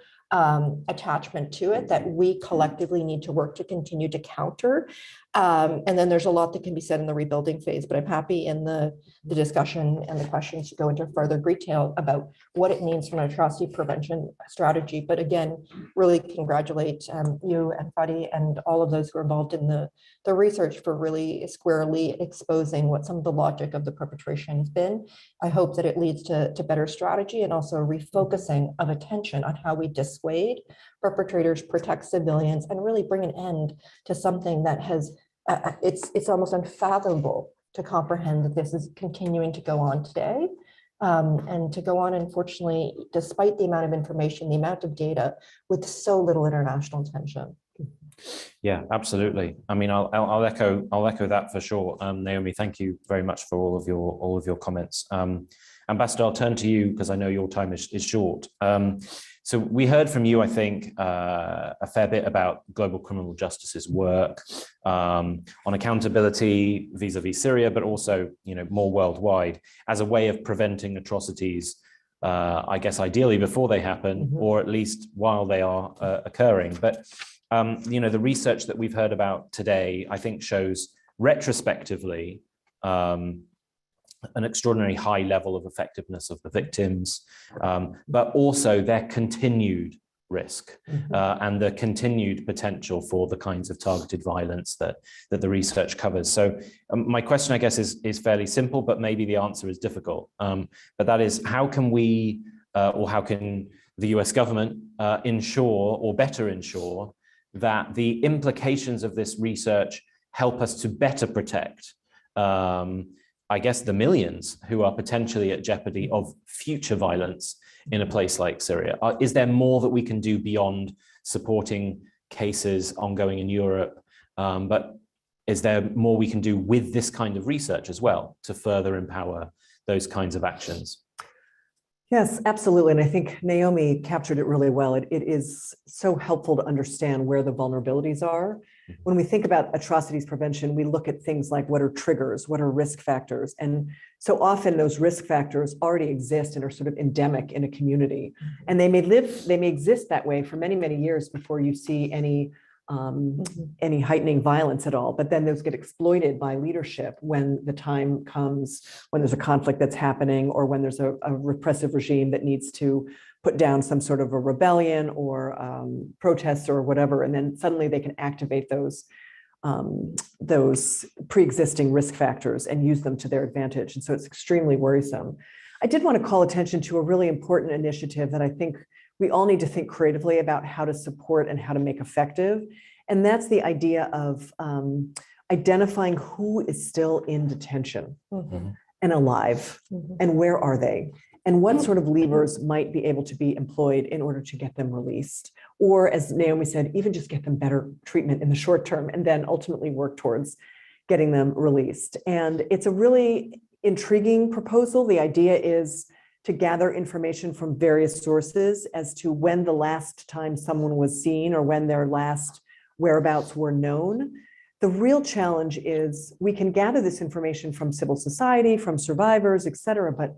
attachment to it that we collectively need to work to continue to counter. And then there's a lot that can be said in the rebuilding phase, but I'm happy in the discussion and the questions to go into further detail about what it means from an atrocity prevention strategy. But again, really congratulate you and Fadi and all of those who are involved in the research for really squarely exposing what some of the logic of the perpetration has been. I hope that it leads to better strategy and also refocusing of attention on how we dissuade perpetrators, protect civilians, and really bring an end to something that has, it's almost unfathomable to comprehend that this is continuing to go on today. And to go on, unfortunately, despite the amount of information, the amount of data, with so little international attention. Yeah, absolutely. I mean, I'll echo that for sure. Naomi, thank you very much for all of your comments. Ambassador, I'll turn to you because I know your time is short. So we heard from you, I think, a fair bit about global criminal justice's work on accountability vis-a-vis Syria, but also, more worldwide as a way of preventing atrocities, I guess, ideally before they happen, or at least while they are occurring. But, the research that we've heard about today, I think, shows retrospectively an extraordinary high level of effectiveness of the victims, but also their continued risk and the continued potential for the kinds of targeted violence that the research covers. So my question, I guess, is fairly simple, but maybe the answer is difficult. But that is, how can we, or how can the US government ensure, or better ensure, that the implications of this research help us to better protect I guess, the millions who are potentially at jeopardy of future violence in a place like Syria? Is there more that we can do beyond supporting cases ongoing in Europe? But is there more we can do with this kind of research as well to further empower those kinds of actions? Yes, absolutely. And I think Naomi captured it really well. It is so helpful to understand where the vulnerabilities are. When we think about atrocities prevention, we look at things like what are triggers, what are risk factors. And so often those risk factors already exist and are sort of endemic in a community. And they may exist that way for many, many years before you see any heightening violence at all. But then those get exploited by leadership when the time comes, when there's a conflict that's happening, or when there's a repressive regime that needs to put down some sort of a rebellion or protests or whatever. And then suddenly they can activate those pre-existing risk factors and use them to their advantage. And so it's extremely worrisome. I did want to call attention to a really important initiative that I think we all need to think creatively about how to support and how to make effective. And that's the idea of identifying who is still in detention and alive, and where are they? And what sort of levers might be able to be employed in order to get them released? Or, as Naomi said, even just get them better treatment in the short term and then ultimately work towards getting them released. And it's a really intriguing proposal. The idea is to gather information from various sources as to when the last time someone was seen or when their last whereabouts were known. The real challenge is we can gather this information from civil society, from survivors, et cetera, but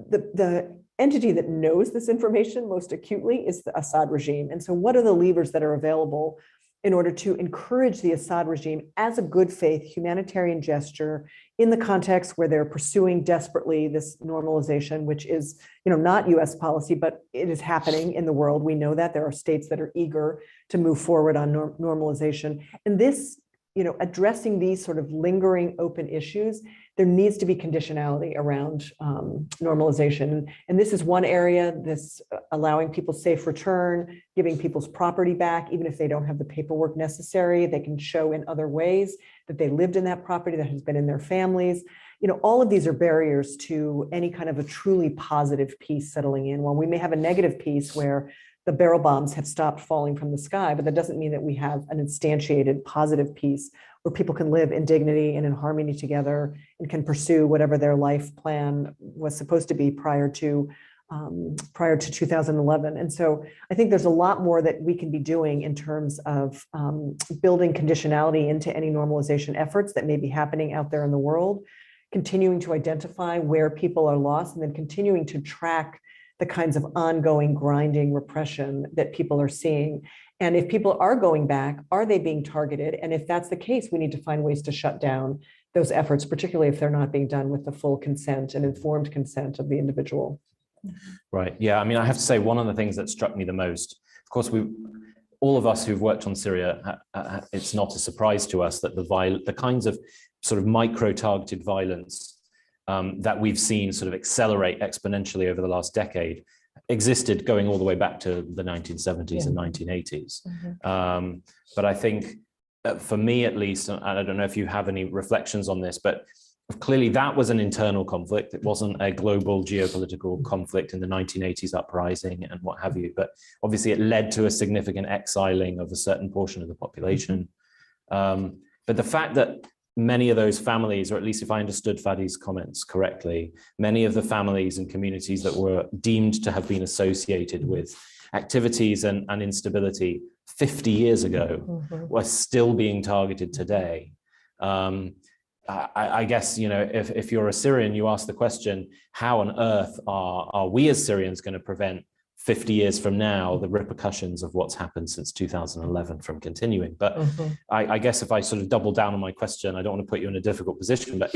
the entity that knows this information most acutely is the Assad regime. And so what are the levers that are available in order to encourage the Assad regime as a good faith humanitarian gesture in the context where they're pursuing desperately this normalization, which is, not US policy, but it is happening in the world. We know that there are states that are eager to move forward on normalization. And this, addressing these sort of lingering open issues, there needs to be conditionality around normalization. And this is one area, this allowing people safe return, giving people's property back, even if they don't have the paperwork necessary, they can show in other ways that they lived in that property, that has been in their families. All of these are barriers to any kind of a truly positive peace settling in. While we may have a negative peace where the barrel bombs have stopped falling from the sky, but that doesn't mean that we have an instantiated positive peace where people can live in dignity and in harmony together and can pursue whatever their life plan was supposed to be prior to 2011. And so I think there's a lot more that we can be doing in terms of building conditionality into any normalization efforts that may be happening out there in the world, continuing to identify where people are lost, and then continuing to track the kinds of ongoing grinding repression that people are seeing. And if people are going back, are they being targeted? And if that's the case, we need to find ways to shut down those efforts, particularly if they're not being done with the full consent and informed consent of the individual. Right. Yeah. I mean, I have to say, one of the things that struck me the most, of course, all of us who've worked on Syria, it's not a surprise to us that the kinds of sort of micro-targeted violence that we've seen sort of accelerate exponentially over the last decade existed going all the way back to the 1970s and 1980s. But I think for me, at least, and I don't know if you have any reflections on this, but clearly that was an internal conflict. It wasn't a global geopolitical conflict in the 1980s uprising and what have you. But obviously it led to a significant exiling of a certain portion of the population. But the fact that many of those families, or at least if I understood Fadi's comments correctly, many of the families and communities that were deemed to have been associated with activities and instability 50 years ago were still being targeted today. I guess, you know, if you're a Syrian, you ask the question, how on earth are we as Syrians going to prevent 50 years from now the repercussions of what's happened since 2011 from continuing? But I guess if I sort of double down on my question, I don't want to put you in a difficult position, but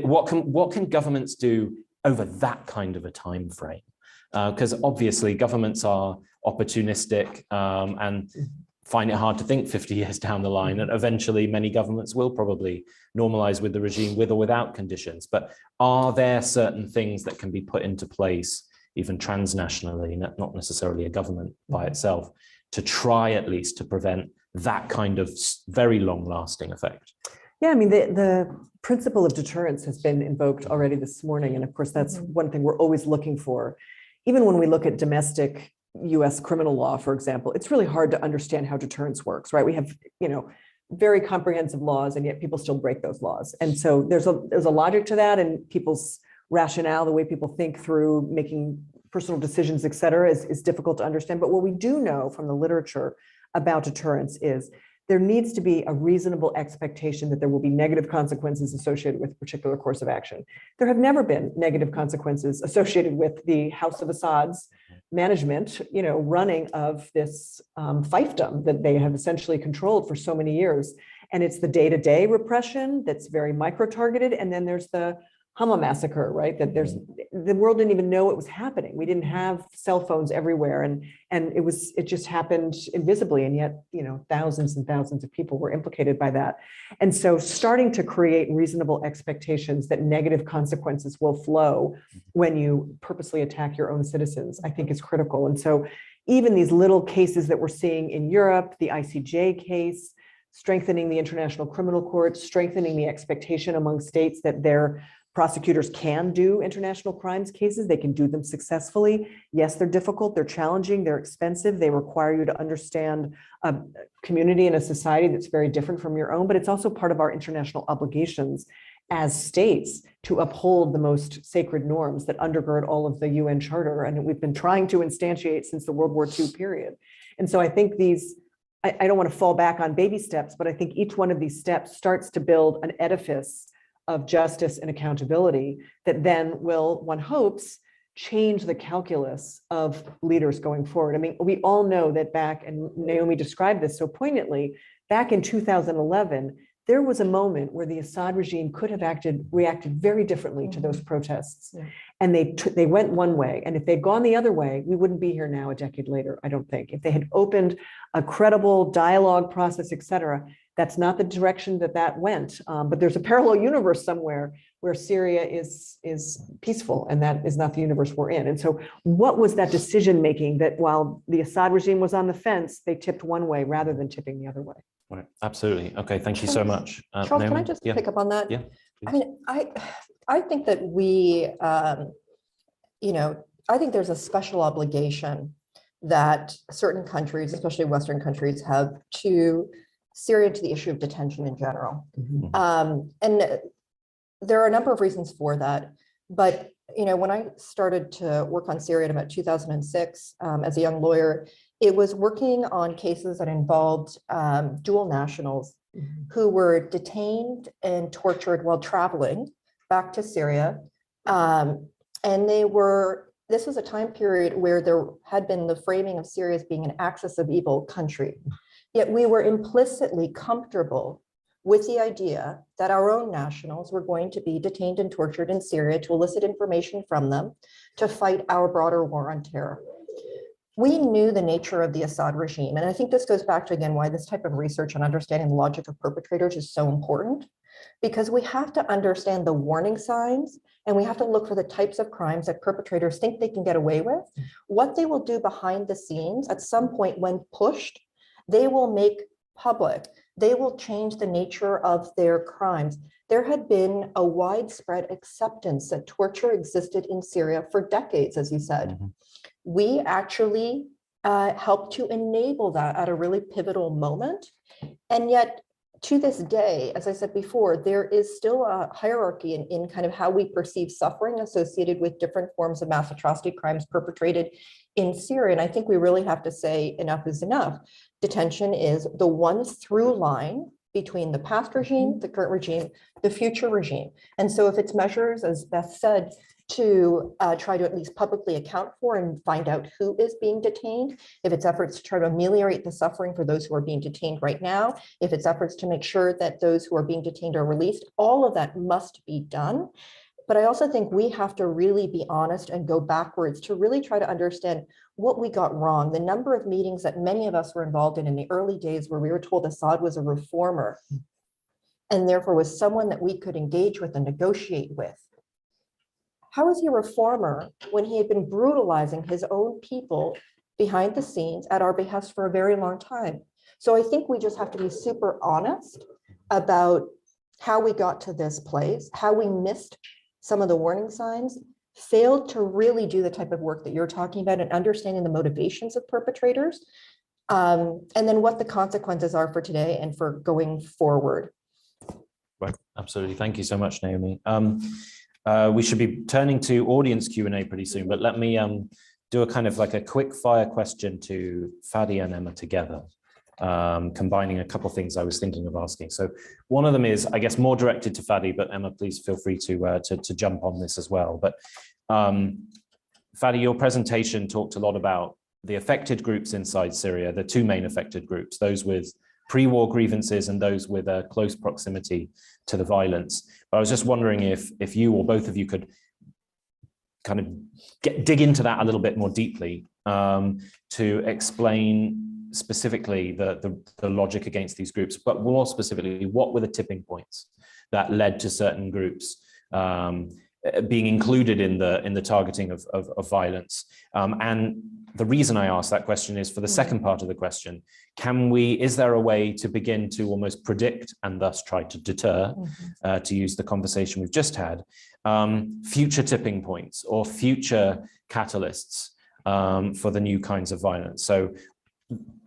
what can governments do over that kind of a time frame? Because obviously governments are opportunistic and find it hard to think 50 years down the line, and eventually many governments will probably normalize with the regime with or without conditions. But are there certain things that can be put into place, even transnationally, not necessarily a government by itself, to try at least to prevent that kind of very long-lasting effect? Yeah, I mean, the principle of deterrence has been invoked already this morning. And of course, that's one thing we're always looking for. Even when we look at domestic US criminal law, for example, it's really hard to understand how deterrence works, right? We have, you know, very comprehensive laws, and yet people still break those laws. And so there's a logic to that, and people's rationale, the way people think through making personal decisions, et cetera, is difficult to understand. But what we do know from the literature about deterrence is there needs to be a reasonable expectation that there will be negative consequences associated with a particular course of action. There have never been negative consequences associated with the House of Assad's management, you know, running of this fiefdom that they have essentially controlled for so many years. And it's the day-to-day repression that's very micro-targeted. And then there's the Hama massacre, right? That the world didn't even know it was happening. We didn't have cell phones everywhere, and it just happened invisibly, and yet, you know, thousands and thousands of people were implicated by that. And so starting to create reasonable expectations that negative consequences will flow when you purposely attack your own citizens, I think is critical. And so even these little cases that we're seeing in Europe, the ICJ case, strengthening the International Criminal Court, strengthening the expectation among states that their prosecutors can do international crimes cases. They can do them successfully. Yes, they're difficult, they're challenging, they're expensive. They require you to understand a community and a society that's very different from your own, but it's also part of our international obligations as states to uphold the most sacred norms that undergird all of the UN Charter. And we've been trying to instantiate since the World War II period. And so I think I don't want to fall back on baby steps, but I think each one of these steps starts to build an edifice of justice and accountability that then will, one hopes, change the calculus of leaders going forward. I mean, we all know that back, and Naomi described this so poignantly, back in 2011, there was a moment where the Assad regime could have reacted very differently to those protests. Yeah. And they went one way. And if they'd gone the other way, we wouldn't be here now a decade later, I don't think. If they had opened a credible dialogue process, et cetera, that's not the direction that went. But there's a parallel universe somewhere where Syria is peaceful, and that is not the universe we're in. And so what was that decision making that while the Assad regime was on the fence, they tipped one way rather than tipping the other way? Right, absolutely. Okay, thank you so much. Charles, can I just pick up on that? Yeah. I mean, I think that we, you know, I think there's a special obligation that certain countries, especially Western countries, have to Syria, to the issue of detention in general. And there are a number of reasons for that. But, you know, when I started to work on Syria in about 2006 as a young lawyer, it was working on cases that involved dual nationals who were detained and tortured while traveling back to Syria. And this was a time period where there had been the framing of Syria as being an axis of evil country. Yet we were implicitly comfortable with the idea that our own nationals were going to be detained and tortured in Syria to elicit information from them to fight our broader war on terror. We knew the nature of the Assad regime. And I think this goes back to, again, why this type of research and understanding the logic of perpetrators is so important, because we have to understand the warning signs, and we have to look for the types of crimes that perpetrators think they can get away with, what they will do behind the scenes at some point when pushed. They will make public. They will change the nature of their crimes. There had been a widespread acceptance that torture existed in Syria for decades, as you said. We actually helped to enable that at a really pivotal moment. And yet to this day, as I said before, there is still a hierarchy in kind of how we perceive suffering associated with different forms of mass atrocity crimes perpetrated in Syria. And I think we really have to say enough is enough. Detention is the one through line between the past regime, the current regime, the future regime. And so if it's measures, as Beth said, to try to at least publicly account for and find out who is being detained, if it's efforts to try to ameliorate the suffering for those who are being detained right now, if it's efforts to make sure that those who are being detained are released, all of that must be done. But I also think we have to really be honest and go backwards to really try to understand what we got wrong. The number of meetings that many of us were involved in the early days where we were told Assad was a reformer and therefore was someone that we could engage with and negotiate with. How is he a reformer when he had been brutalizing his own people behind the scenes at our behest for a very long time? So I think we just have to be super honest about how we got to this place, how we missed some of the warning signs, failed to really do the type of work that you're talking about and understanding the motivations of perpetrators, and then what the consequences are for today and for going forward. Right, absolutely. Thank you so much, Naomi. We should be turning to audience Q&A pretty soon, but let me do a kind of like a quick fire question to Fadi and Emma together, combining a couple of things I was thinking of asking. So one of them is, I guess, more directed to Fadi, but Emma, please feel free to jump on this as well. But Fadi, your presentation talked a lot about the affected groups inside Syria, the two main affected groups, those with pre-war grievances and those with a close proximity to the violence. But I was just wondering if you or both of you could kind of dig into that a little bit more deeply to explain specifically the logic against these groups, but more specifically, what were the tipping points that led to certain groups being included in the targeting of violence? And the reason I ask that question is for the second part of the question. Is there a way to begin to almost predict and thus try to deter, to use the conversation we've just had, future tipping points or future catalysts for the new kinds of violence? So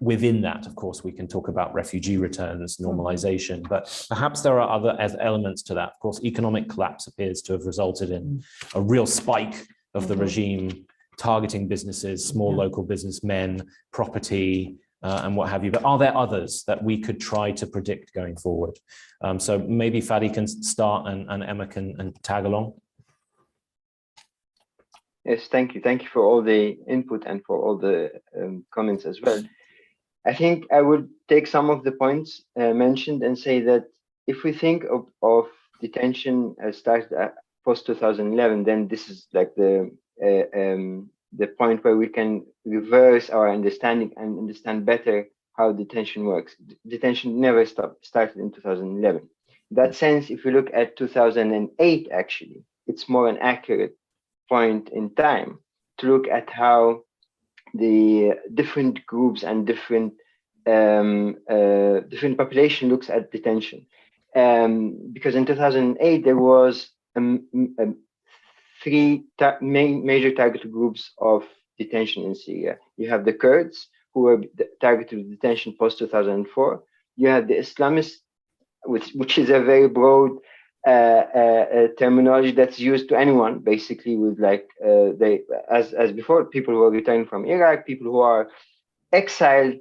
within that, of course, we can talk about refugee returns, normalization, but perhaps there are other elements to that. Of course, economic collapse appears to have resulted in a real spike of the regime targeting businesses, small local businessmen, property, and what have you. But are there others that we could try to predict going forward? So maybe Fadi can start and Emma can tag along. Yes, thank you. Thank you for all the input and for all the comments as well. I think I would take some of the points mentioned and say that if we think of detention as started post 2011, then this is like the point where we can reverse our understanding and understand better how detention works. Detention never started in 2011. In that sense, if we look at 2008, actually, it's more an accurate point in time to look at how the different groups and different population looks at detention. Because in 2008, there was three major targeted groups of detention in Syria. You have the Kurds, who were targeted with detention post 2004. You have the Islamists, which is a very broad terminology that's used to anyone, basically, with like as before, people who are returning from Iraq, people who are exiled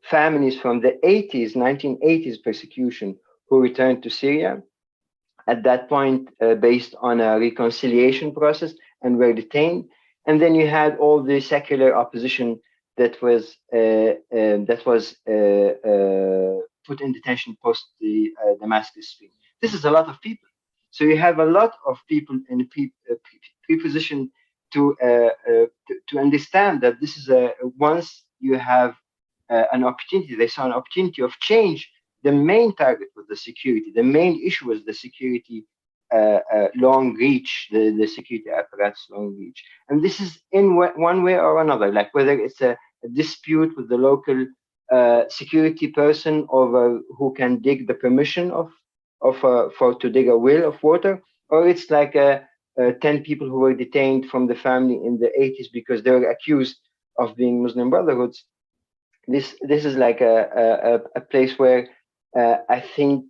families from the 1980s persecution who returned to Syria at that point based on a reconciliation process and were detained. And then you had all the secular opposition that was put in detention post the Damascus Street. This is a lot of people. So you have a lot of people in a position to understand that this is once you have an opportunity, they saw an opportunity of change. The main target was the security. The main issue was the security long reach, the security apparatus long reach. And this is in one way or another, like whether it's a dispute with the local security person over who can dig the permission to dig a well of water, or it's like 10 people who were detained from the family in the 80s because they were accused of being Muslim Brotherhoods. This is like a place where I think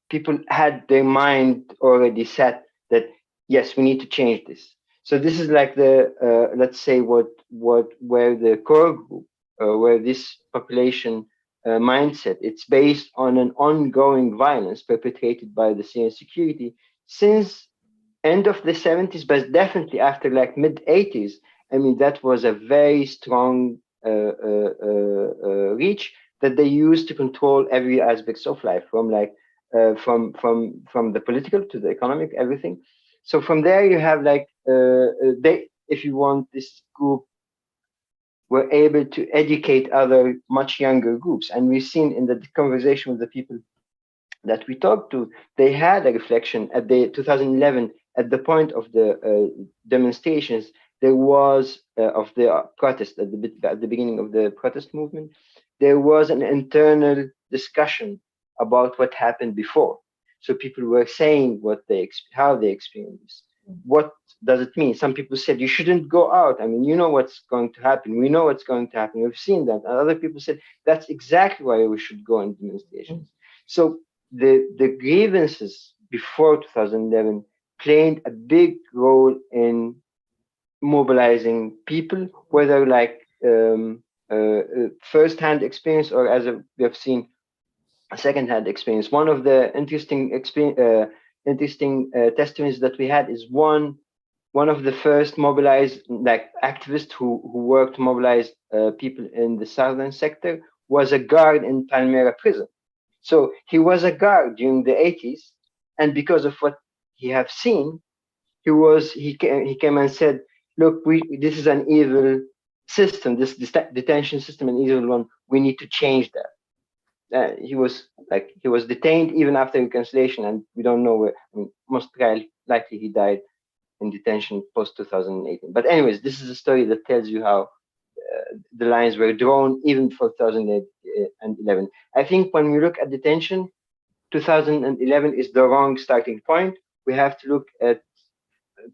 people had their mind already set that, yes, we need to change this. So this is like the, let's say where the core group, where this population mindset, it's based on an ongoing violence perpetrated by the Syrian security since end of the 70s, but definitely after like mid 80s. I mean, that was a very strong reach that they used to control every aspects of life, from like from the political to the economic, everything. So from there you have like they, if you want, this group were able to educate other much younger groups, and we've seen in the conversation with the people that we talked to, they had a reflection at the 2011, at the point of the demonstrations. There was of the protest at the beginning of the protest movement, there was an internal discussion about what happened before. So people were saying how they experienced this. What does it mean? Some people said you shouldn't go out. I mean, you know what's going to happen. We know what's going to happen. We've seen that. And other people said that's exactly why we should go on demonstrations. So the grievances before 2011 played a big role in mobilizing people, whether like first-hand experience or, as we have seen, a second-hand experience. One of the interesting testimonies that we had is one of the first mobilized like activists who worked to mobilize people in the southern sector was a guard in Palmyra prison. So he was a guard during the 80s, and because of what he have seen, he came and said, look, this is an evil system, this detention system, an evil one. We need to change that. He was detained even after reconciliation, and we don't know where. I mean, most likely he died in detention post 2018. But anyways, this is a story that tells you how the lines were drawn even for 2011. I think when we look at detention, 2011 is the wrong starting point. We have to look at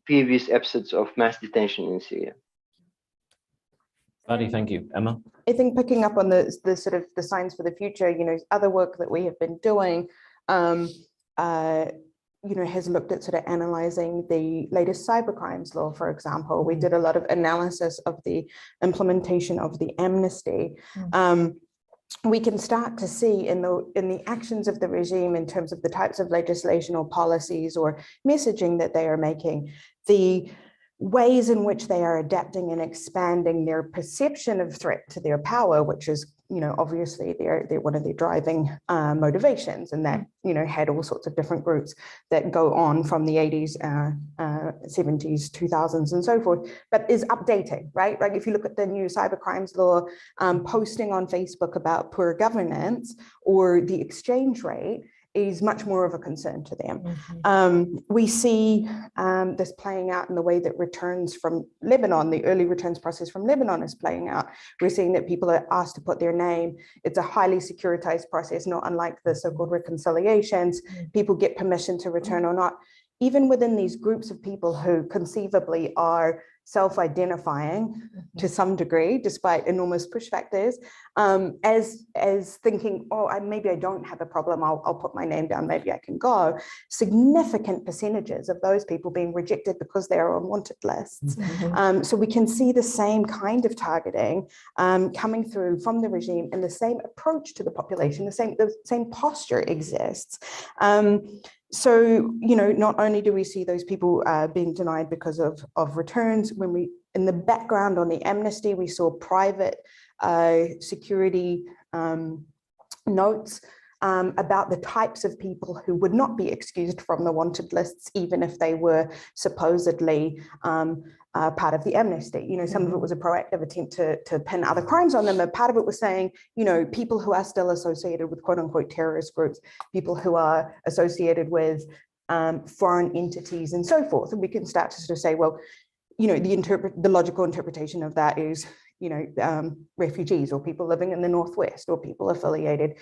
previous episodes of mass detention in Syria. Fadi, thank you. Emma? I think picking up on the sort of the signs for the future, other work that we have been doing, has looked at sort of analyzing the latest cybercrimes law, for example. We did a lot of analysis of the implementation of the amnesty. We can start to see in the actions of the regime in terms of the types of legislation or policies or messaging that they are making, the ways in which they are adapting and expanding their perception of threat to their power, which is, obviously they're one of their driving motivations, and that, had all sorts of different groups that go on from the 80s, 70s, 2000s and so forth, but is updating, right? Like if you look at the new cybercrimes law, posting on Facebook about poor governance or the exchange rate is much more of a concern to them. We see this playing out in the way that returns from Lebanon, the early returns process from Lebanon is playing out. We're seeing that people are asked to put their name. It's a highly securitized process, not unlike the so-called reconciliations. People get permission to return or not. Even within these groups of people who conceivably are self-identifying to some degree, despite enormous push factors, as thinking, maybe I don't have a problem, I'll put my name down, maybe I can go. Significant percentages of those people being rejected because they are on wanted lists. So we can see the same kind of targeting coming through from the regime, and the same approach to the population, the same posture exists. So, not only do we see those people being denied because of returns, in the background on the amnesty, we saw private security notes about the types of people who would not be excused from the wanted lists, even if they were supposedly part of the amnesty. Some of it was a proactive attempt to pin other crimes on them, but part of it was saying, people who are still associated with quote unquote terrorist groups, people who are associated with foreign entities and so forth. And we can start to sort of say, well, the logical interpretation of that is, refugees or people living in the Northwest or people affiliated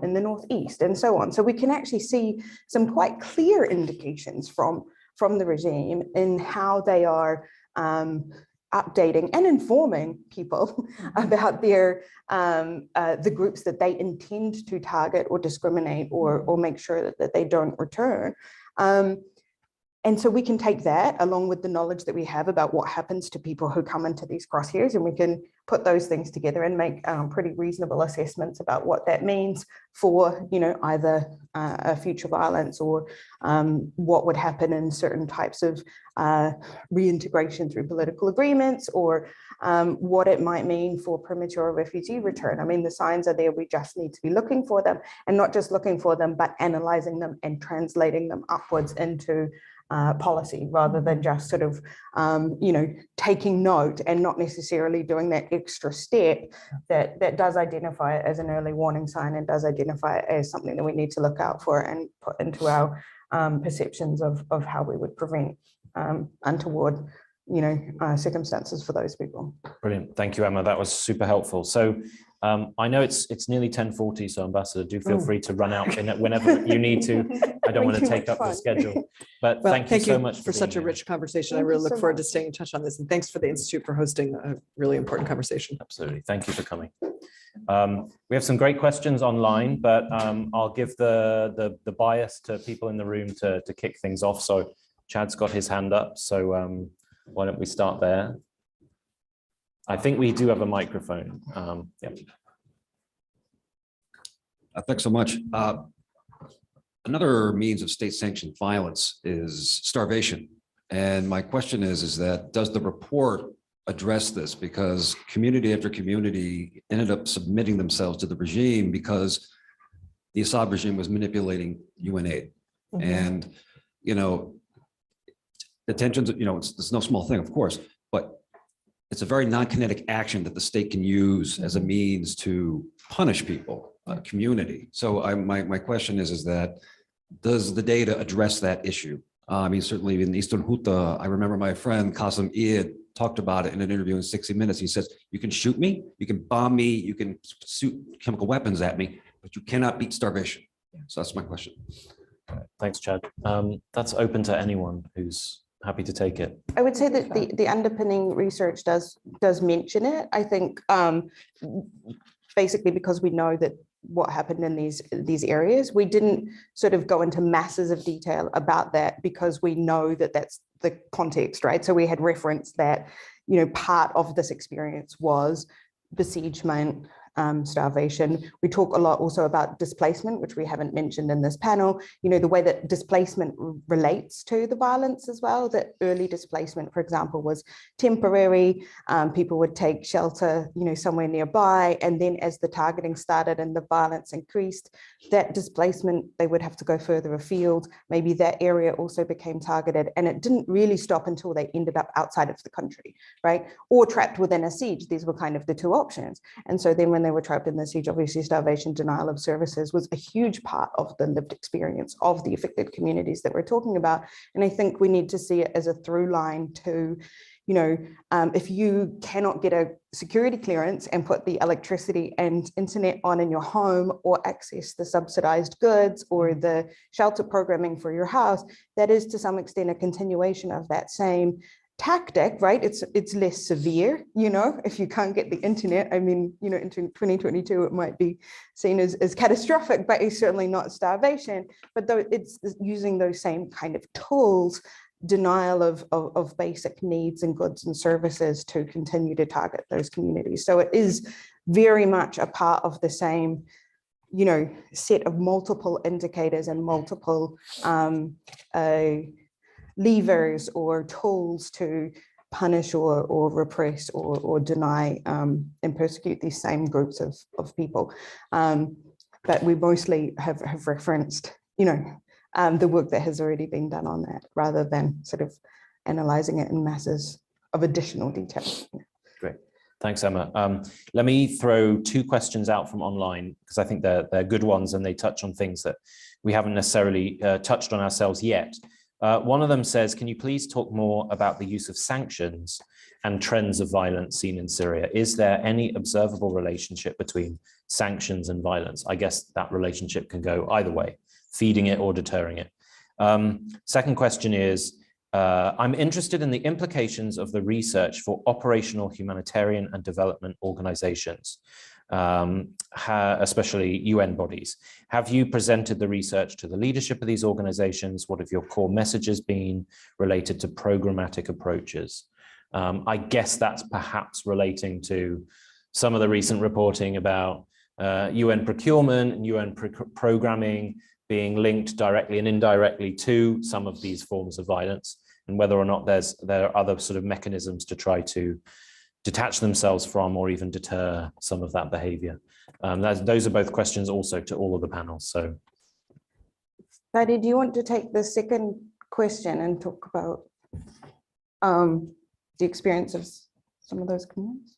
in the Northeast and so on. So we can actually see some quite clear indications from the regime in how they are updating and informing people about their the groups that they intend to target or discriminate or make sure that they don't return. And so we can take that along with the knowledge that we have about what happens to people who come into these crosshairs, and we can put those things together and make pretty reasonable assessments about what that means for, you know, either future violence or what would happen in certain types of reintegration through political agreements, or what it might mean for premature refugee return. I mean, the signs are there, we just need to be looking for them, and not just looking for them, but analyzing them and translating them upwards into policy, rather than just sort of, you know, taking note and not necessarily doing that extra step that does identify it as an early warning sign and does identify it as something that we need to look out for and put into our perceptions of how we would prevent untoward, you know, circumstances for those people. Brilliant. Thank you, Emma. That was super helpful. So I know it's nearly 10:40, so Ambassador, do feel free to run out whenever you need to. I don't want to take up the schedule, but Well, thank you so much for such a being rich conversation. I Thank you really look so forward to much. staying in touch on this. And thanks for the Institute for hosting a really important conversation. here. Absolutely. Thank you for coming. We have some great questions online, but I'll give the bias to people in the room to kick things off. So Chad's got his hand up. So why don't we start there? I think we do have a microphone. Yeah. Thanks so much. Another means of state-sanctioned violence is starvation. And my question is that does the report address this? Because community after community ended up submitting themselves to the regime because the Assad regime was manipulating UN aid. And, you know, the tensions, you know, it's no small thing, of course, but it's a very non-kinetic action that the state can use as a means to punish people, community. So my question is that does the data address that issue? I mean, certainly in Eastern Ghouta, I remember my friend Qasim Iyad talked about it in an interview in 60 Minutes. He says, you can shoot me, you can bomb me, you can shoot chemical weapons at me, but you cannot beat starvation. So that's my question. Thanks, Chad. That's open to anyone who's happy to take it. I would say that the underpinning research does mention it. I think basically because we know that what happened in these areas, we didn't sort of go into masses of detail about that because we know that that's the context, right? So we had referenced that, you know, part of this experience was besiegement, starvation. We talk a lot also about displacement, which we haven't mentioned in this panel. You know, the way that displacement relates to the violence as well, that early displacement, for example, was temporary. People would take shelter, you know, somewhere nearby. And then as the targeting started and the violence increased, that displacement, they would have to go further afield. Maybe that area also became targeted, and it didn't really stop until they ended up outside of the country, right? Or trapped within a siege. These were kind of the two options. And so then when they were trapped in the siege, obviously starvation, denial of services was a huge part of the lived experience of the affected communities that we're talking about. And I think we need to see it as a through line to, you know, if you cannot get a security clearance and put the electricity and internet on in your home or access the subsidized goods or the shelter programming for your house, that is to some extent a continuation of that same tactic, right? It's less severe, you know, if you can't get the internet. I mean, you know, in 2022, it might be seen as catastrophic, but it's certainly not starvation. But though it's using those same kind of tools, denial of basic needs and goods and services to continue to target those communities. So it is very much a part of the same, you know, set of multiple indicators and multiple levers or tools to punish or repress or deny and persecute these same groups of people. But we mostly have referenced, you know, the work that has already been done on that, rather than sort of analyzing it in masses of additional detail. Great. Thanks, Emma. Let me throw two questions out from online, because I think they're good ones and they touch on things that we haven't necessarily touched on ourselves yet. One of them says, can you please talk more about the use of sanctions and trends of violence seen in Syria? Is there any observable relationship between sanctions and violence? I guess that relationship can go either way, feeding it or deterring it. Second question is, I'm interested in the implications of the research for operational humanitarian and development organizations, especially UN bodies. Have you presented the research to the leadership of these organizations? What have your core messages been related to programmatic approaches? I guess that's perhaps relating to some of the recent reporting about UN procurement and UN programming being linked directly and indirectly to some of these forms of violence, and whether or not there are other sort of mechanisms to try to detach themselves from or even deter some of that behavior. Those are both questions also to all of the panels. So, Patty, do you want to take the second question and talk about the experience of some of those communities?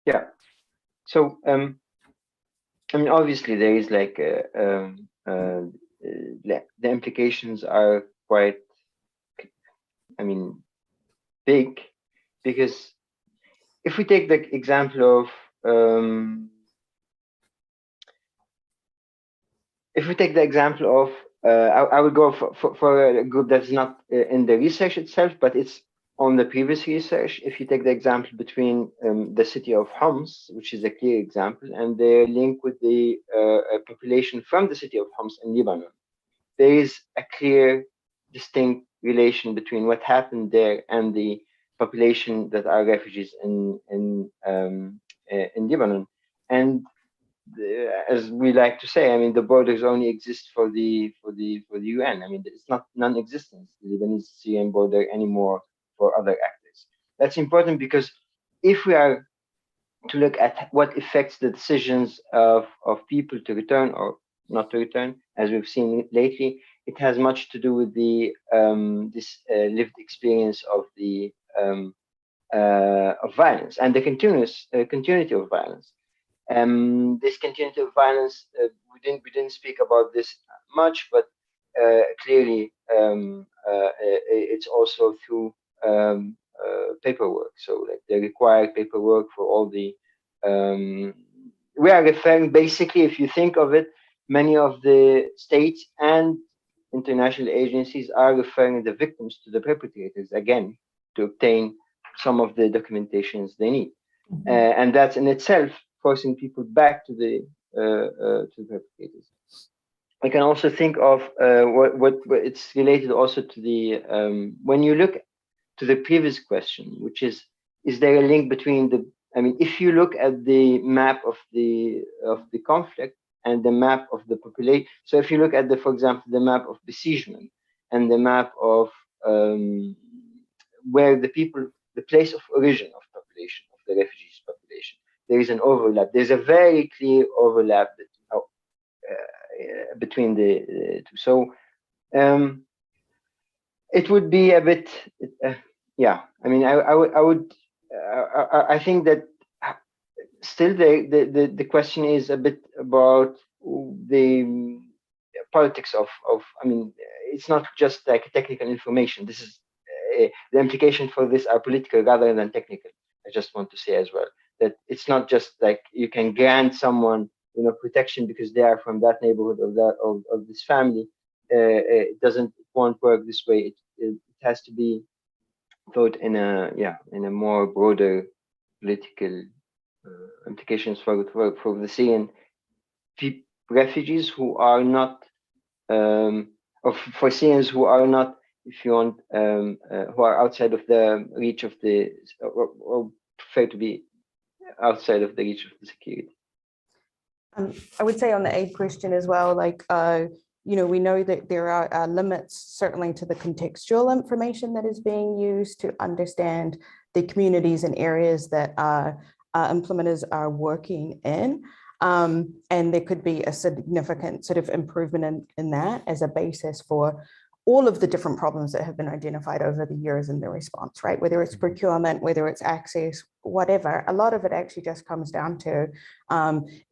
Yeah. So, I mean, obviously there is like the implications are quite, I mean, big, because if we take the example of I would go for a group that's not in the research itself, but it's on the previous research. If you take the example between the city of Homs, which is a clear example, and the link with the population from the city of Homs in Lebanon, there is a clear, distinct relation between what happened there and the population that are refugees in Lebanon. And as we like to say, I mean, the borders only exist for the UN. I mean, it's not non-existent, the Lebanese-Syrian border anymore for other actors. That's important because if we are to look at what affects the decisions of people to return or not to return, as we've seen lately, it has much to do with the this lived experience of the of violence and the continuity of violence. This continuity of violence, we didn't speak about this much, but clearly it's also through paperwork. So like the required paperwork for all the we are referring basically, if you think of it, many of the states and international agencies are referring the victims to the perpetrators again to obtain some of the documentations they need. And that's in itself forcing people back to the perpetrators. I can also think of what it's related also to the when you look to the previous question, which is there a link between the, I mean, if you look at the map of the conflict and the map of the population, so if you look at the, for example, the map of besiegement and the map of where the people, the place of origin of population, of the refugees population, there is an overlap. There's a very clear overlap between the two. So it would be a bit, yeah. I mean, I think that still the question is a bit about the politics of. I mean, it's not just like technical information. This is the implication for this are political rather than technical. I just want to say as well that it's not just like you can grant someone, you know, protection because they are from that neighborhood or that of this family. It won't work this way. It has to be thought in a more broader political implications for the Syrian refugees who are not or for Syrians who are not, if you want, who are outside of the reach of the or prefer to be outside of the reach of the security. I would say on the aid question as well, like, you know, we know that there are limits certainly to the contextual information that is being used to understand the communities and areas that implementers are working in. And there could be a significant sort of improvement in that as a basis for all of the different problems that have been identified over the years in the response, right? Whether it's procurement, whether it's access, whatever, a lot of it actually just comes down to,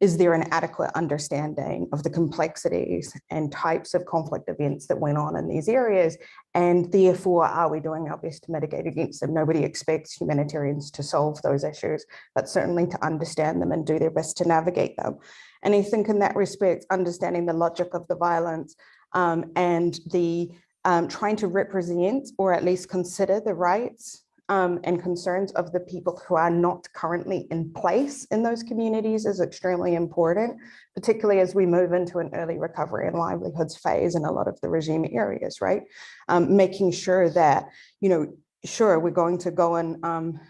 is there an adequate understanding of the complexities and types of conflict events that went on in these areas? And therefore, are we doing our best to mitigate against them? Nobody expects humanitarians to solve those issues, but certainly to understand them and do their best to navigate them. And I think in that respect, understanding the logic of the violence and the trying to represent or at least consider the rights and concerns of the people who are not currently in place in those communities is extremely important, particularly as we move into an early recovery and livelihoods phase in a lot of the regime areas, right? Making sure that, sure, we're going to go and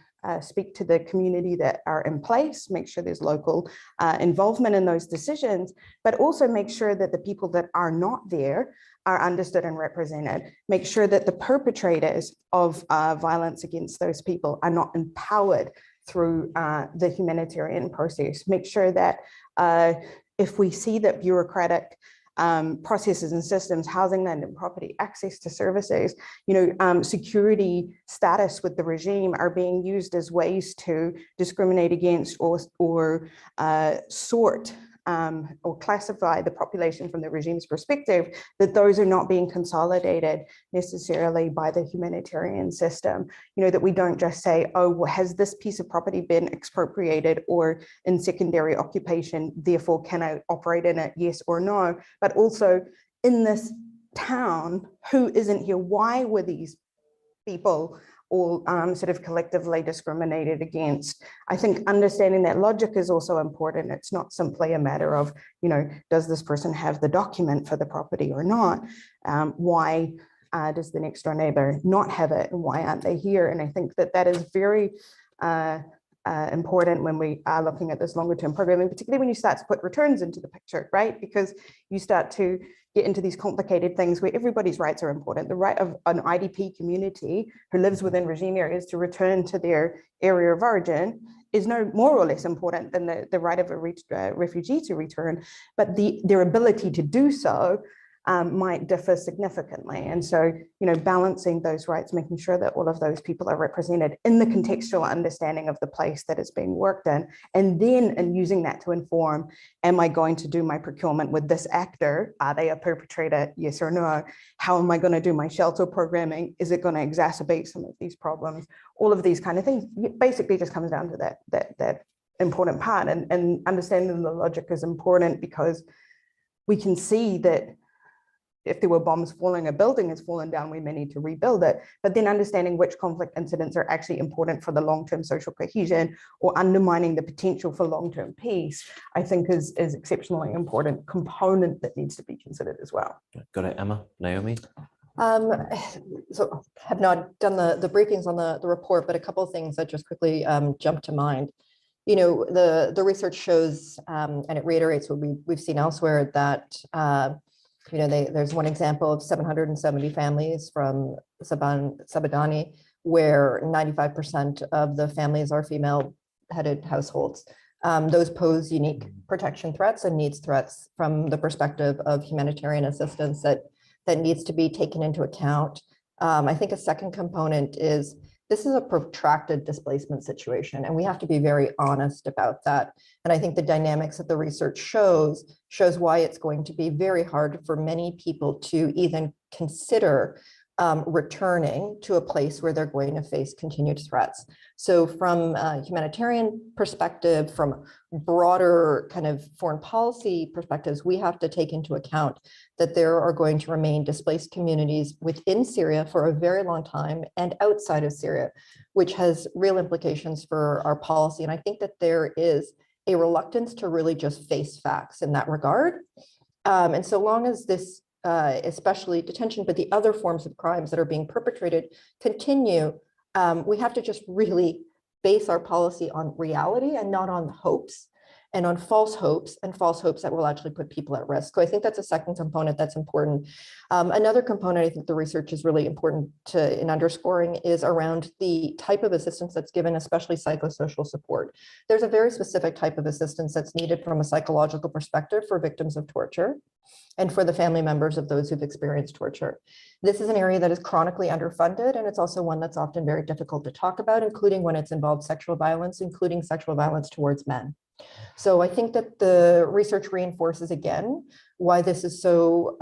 speak to the community that are in place, make sure there's local involvement in those decisions, but also make sure that the people that are not there are understood and represented. Make sure that the perpetrators of violence against those people are not empowered through the humanitarian process. Make sure that if we see that bureaucratic processes and systems, housing, land and property, access to services, security status with the regime are being used as ways to discriminate against or sort or classify the population from the regime's perspective, that those are not being consolidated necessarily by the humanitarian system. That we don't just say, oh, well, has this piece of property been expropriated or in secondary occupation, therefore can I operate in it, yes or no, but also in this town, who isn't here? Why were these people all sort of collectively discriminated against? I think understanding that logic is also important. It's not simply a matter of, does this person have the document for the property or not? Why does the next door neighbor not have it? And why aren't they here? And I think that that is very important when we are looking at this longer term programming, particularly when you start to put returns into the picture, right? Because you start to get into these complicated things where everybody's rights are important. The right of an IDP community who lives within regime areas to return to their area of origin is no more or less important than the right of a refugee to return, but their ability to do so might differ significantly. And so, balancing those rights, making sure that all of those people are represented in the contextual understanding of the place that is being worked in, and then using that to inform, am I going to do my procurement with this actor? Are they a perpetrator? Yes or no? How am I going to do my shelter programming? Is it going to exacerbate some of these problems? All of these kind of things basically just comes down to that important part, and understanding the logic is important because we can see that if there were bombs falling, a building has fallen down, we may need to rebuild it. But then understanding which conflict incidents are actually important for the long-term social cohesion or undermining the potential for long-term peace, I think is exceptionally important component that needs to be considered as well. Got it, Emma. Naomi? So have not done the briefings on the report, but a couple of things that just quickly jump to mind. The research shows, and it reiterates what we've seen elsewhere, that there's one example of 770 families from Sabadani, where 95% of the families are female-headed households. Those pose unique protection threats and needs threats from the perspective of humanitarian assistance that needs to be taken into account. I think a second component is this is a protracted displacement situation, and we have to be very honest about that. And I think the dynamics that the research shows why it's going to be very hard for many people to even consider returning to a place where they're going to face continued threats. So from a humanitarian perspective, from broader kind of foreign policy perspectives, we have to take into account that there are going to remain displaced communities within Syria for a very long time and outside of Syria, which has real implications for our policy. And I think that there is a reluctance to really just face facts in that regard. And so long as this especially detention, but the other forms of crimes that are being perpetrated continue, we have to just really base our policy on reality and not on hopes and on false hopes that will actually put people at risk. So I think that's a second component that's important. Another component I think the research is really important in underscoring is around the type of assistance that's given, especially psychosocial support. There's a very specific type of assistance that's needed from a psychological perspective for victims of torture and for the family members of those who've experienced torture. This is an area that is chronically underfunded, and it's also one that's often very difficult to talk about, including when it's involved sexual violence, including sexual violence towards men. So I think that the research reinforces again why this is so,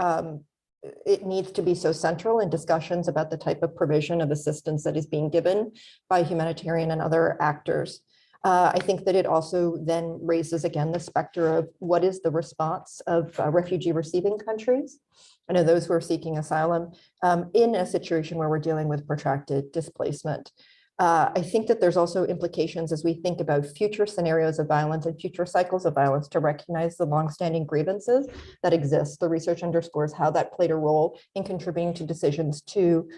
it needs to be so central in discussions about the type of provision of assistance that is being given by humanitarian and other actors. I think that it also then raises again the specter of what is the response of refugee receiving countries. I know those who are seeking asylum in a situation where we're dealing with protracted displacement. I think that there's also implications as we think about future scenarios of violence and future cycles of violence to recognize the longstanding grievances that exist. The research underscores how that played a role in contributing to decisions to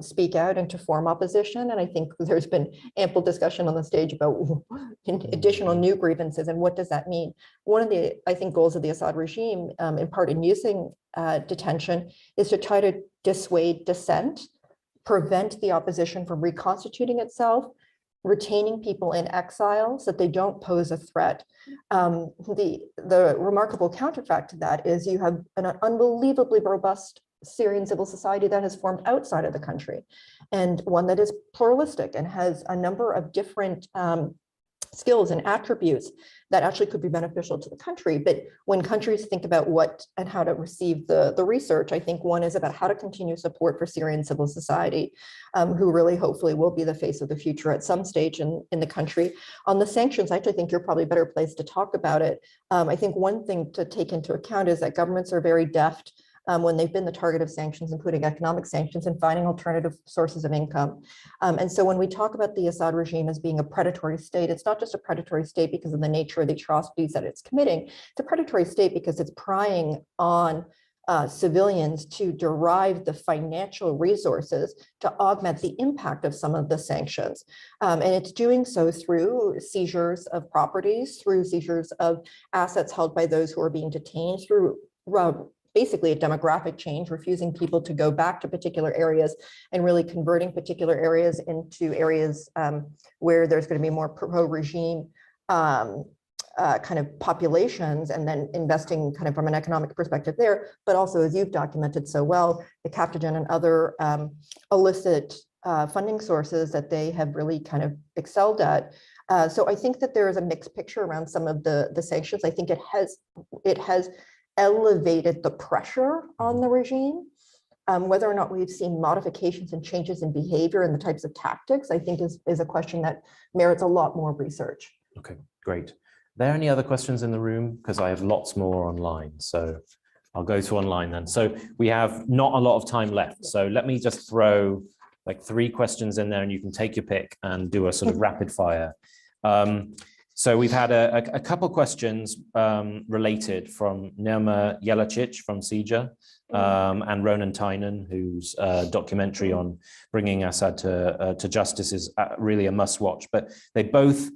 speak out and to form opposition. And I think there's been ample discussion on the stage about additional new grievances and what does that mean. One of the, I think, goals of the Assad regime, in part in using detention, is to try to dissuade dissent, prevent the opposition from reconstituting itself, retaining people in exile so that they don't pose a threat. The remarkable counterfact to that is you have an unbelievably robust Syrian civil society that has formed outside of the country, and one that is pluralistic and has a number of different skills and attributes that actually could be beneficial to the country. But when countries think about what and how to receive the research, I think one is about how to continue support for Syrian civil society, who really hopefully will be the face of the future at some stage in the country. On the sanctions, I actually think you're probably better placed to talk about it. I think one thing to take into account is that governments are very deft when they've been the target of sanctions, including economic sanctions, and finding alternative sources of income. And so when we talk about the Assad regime as being a predatory state, it's not just a predatory state because of the nature of the atrocities that it's committing. It's a predatory state because it's prying on civilians to derive the financial resources to augment the impact of some of the sanctions. And it's doing so through seizures of properties, through seizures of assets held by those who are being detained, through basically a demographic change, refusing people to go back to particular areas and really converting particular areas into areas where there's going to be more pro-regime kind of populations, and then investing kind of from an economic perspective there. But also, as you've documented so well, the captagen and other illicit funding sources that they have really kind of excelled at. So I think that there is a mixed picture around some of the sanctions. I think it has elevated the pressure on the regime. Whether or not we've seen modifications and changes in behavior and the types of tactics, I think is a question that merits a lot more research. Okay, great. Are there any other questions in the room? Because I have lots more online, so I'll go to online then. So we have not a lot of time left. So let me just throw like 3 questions in there and you can take your pick and do a sort of rapid fire. So we've had a couple questions related from Nerma Jelacic from CIJA and Ronan Tynan, whose documentary on bringing Assad to justice is really a must watch. But they both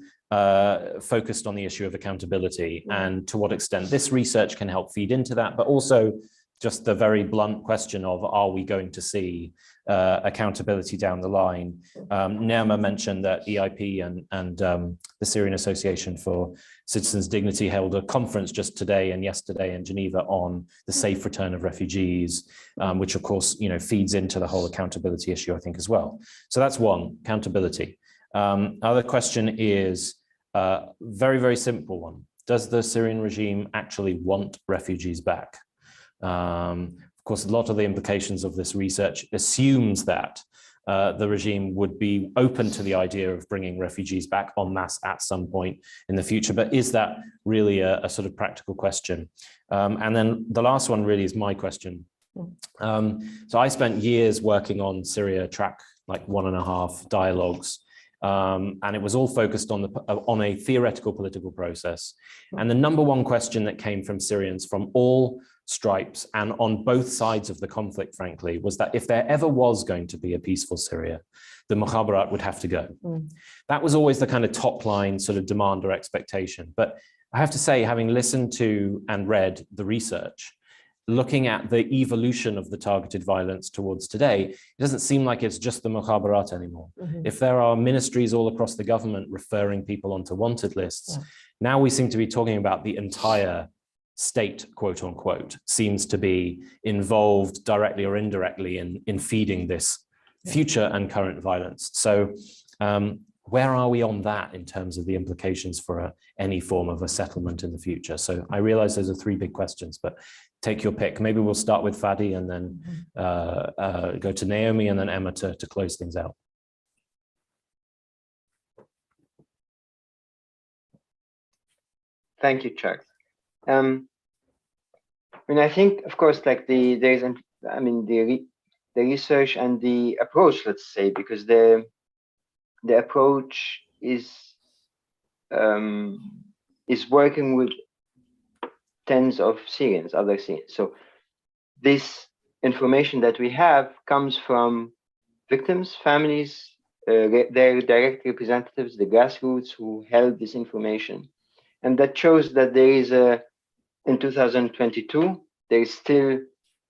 focused on the issue of accountability and to what extent this research can help feed into that, but also just the very blunt question of, are we going to see accountability down the line? Nerma mentioned that EIP and the Syrian Association for Citizens' Dignity held a conference just today and yesterday in Geneva on the safe return of refugees, which of course, feeds into the whole accountability issue, I think, as well. So that's one, accountability. Other question is a very, very simple one. Does the Syrian regime actually want refugees back? Of course, a lot of the implications of this research assumes that the regime would be open to the idea of bringing refugees back en masse at some point in the future. But is that really a sort of practical question? And then the last one really is my question. So I spent years working on Syria track, like 1.5 dialogues. And it was all focused on a theoretical political process. And the number one question that came from Syrians from all stripes and on both sides of the conflict, frankly, was that if there ever was going to be a peaceful Syria, the Mukhabarat would have to go. That was always the kind of top line sort of demand or expectation. But I have to say, having listened to and read the research, looking at the evolution of the targeted violence towards today, it doesn't seem like it's just the Mukhabarat anymore. If there are ministries all across the government referring people onto wanted lists, now we seem to be talking about the entire state, quote unquote, seems to be involved directly or indirectly in feeding this future and current violence. So where are we on that in terms of the implications for any form of a settlement in the future? So I realize those are 3 big questions, but take your pick. Maybe we'll start with Fadi and then go to Naomi and then Emma to close things out. Thank you, Chuck. I think, of course, like the research and the approach, let's say, because the approach is working with tens of Syrians, other Syrians. So this information that we have comes from victims, families, their direct representatives, the grassroots who held this information. And that shows that there is in 2022, there is still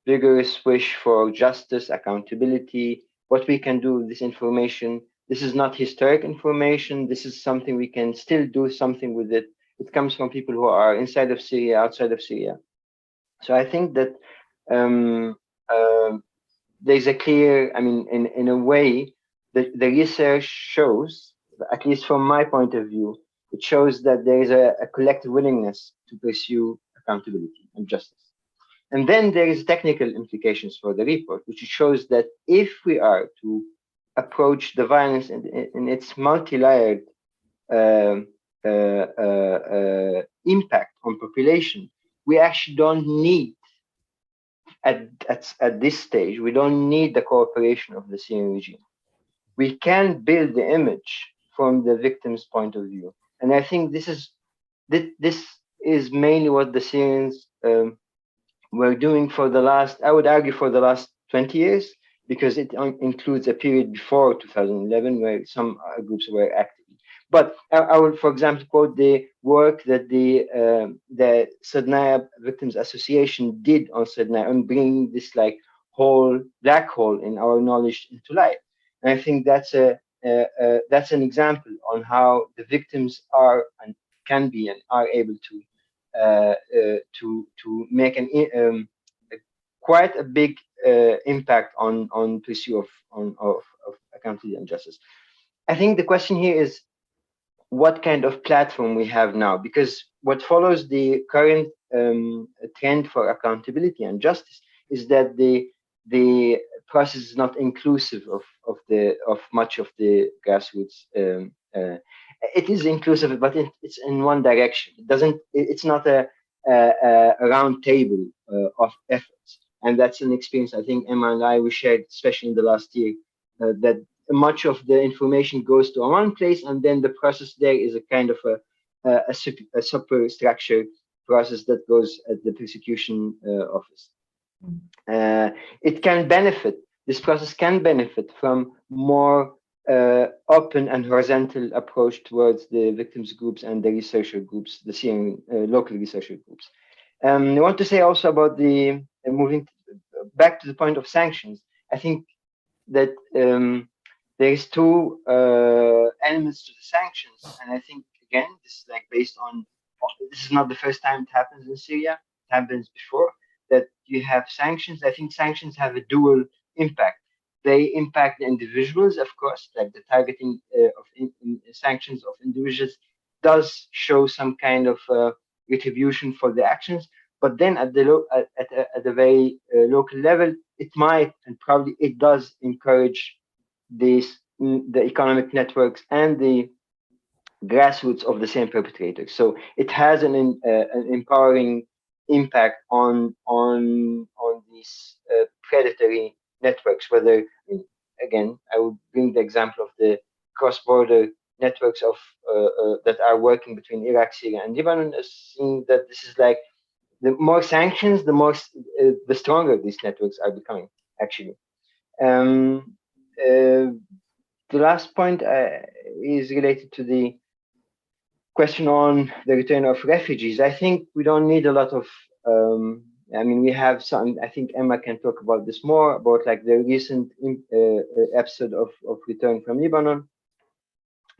vigorous wish for justice, accountability, what we can do with this information. This is not historic information. This is something we can still do something with it. It comes from people who are inside of Syria, outside of Syria. So I think that there's a clear, in a way, the research shows, at least from my point of view, it shows that there is a collective willingness to pursue accountability and justice. And then there is technical implications for the report, which shows that if we are to approach the violence in its multi-layered impact on population, we actually don't need, at this stage, we don't need the cooperation of the Syrian regime. We can build the image from the victim's point of view. And I think this is mainly what the Syrians were doing for the last, I would argue, for the last 20 years, because it includes a period before 2011 where some groups were active. But I would, for example, quote the work that the Sednaya Victims Association did on Sednaya and bringing this black hole in our knowledge into light. And I think that's an example on how the victims are and can be and are able to make quite a big impact on pursuit of accountability and justice. I think the question here is what kind of platform we have now, because what follows the current trend for accountability and justice is that the process is not inclusive of much of the grassroots. It is inclusive, but it's in one direction. It's not a round table of efforts, and that's an experience I think Emma and I we shared, especially in the last year, that much of the information goes to one place, and then the process there is a kind of a superstructured process that goes at the prosecution office. It can benefit. This process can benefit from more open and horizontal approach towards the victims groups and the researcher groups, the Syrian local researcher groups. I want to say also about the moving back to the point of sanctions. I think that there is two elements to the sanctions, and I think again this is based on. This is not the first time it happens in Syria. It happens before that you have sanctions. I think sanctions have a dual impact. They impact the individuals, of course, like the targeting of sanctions of individuals does show some kind of retribution for the actions. But then at the very local level, it might and probably it does encourage the economic networks and the grassroots of the same perpetrators. So it has an empowering impact on these predatory networks. Whether, again, I would bring the example of the cross-border networks of that are working between Iraq, Syria, and Lebanon, seeing that this is like the more sanctions, the stronger these networks are becoming. Actually, the last point is related to the question on the return of refugees. I think we don't need a lot of. We have some. I think Emma can talk about this more about the recent episode of return from Lebanon.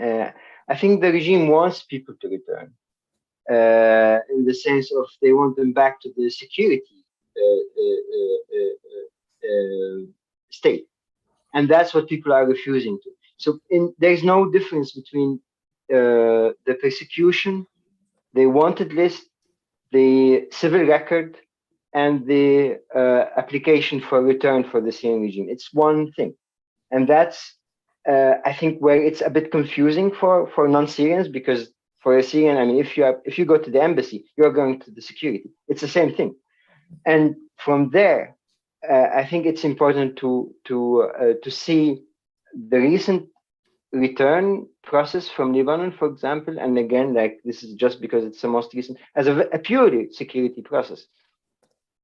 I think the regime wants people to return, in the sense of they want them back to the security state, and that's what people are refusing to. So there's no difference between the persecution, the wanted list, the civil record, and the application for return for the Syrian regime. It's one thing, and that's I think where it's a bit confusing for non-Syrians, because For a Syrian, I mean, if you go to the embassy, you are going to the security. It's the same thing. And from there, I think it's important to see the recent return process from Lebanon, for example. And again, like this is just because it's the most recent, as a purely security process.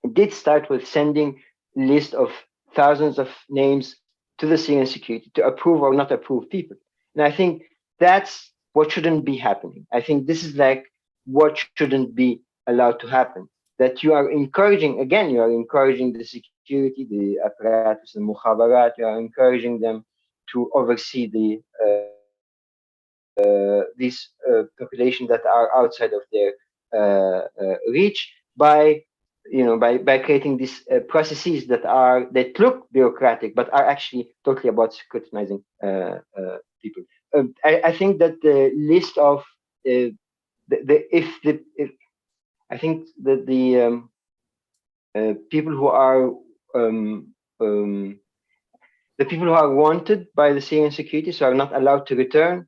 It did start with sending list of thousands of names to the Syrian security to approve or not approve people. And I think that's what shouldn't be happening. I think this is like what shouldn't be allowed to happen. That you are encouraging, again, you are encouraging the security, the apparatus, the mukhabarat, you are encouraging them to oversee these populations that are outside of their reach by creating these processes that look bureaucratic but are actually totally about scrutinizing people. I think that the list of I think that the people who are the people who are wanted by the Syrian security, so are not allowed to return,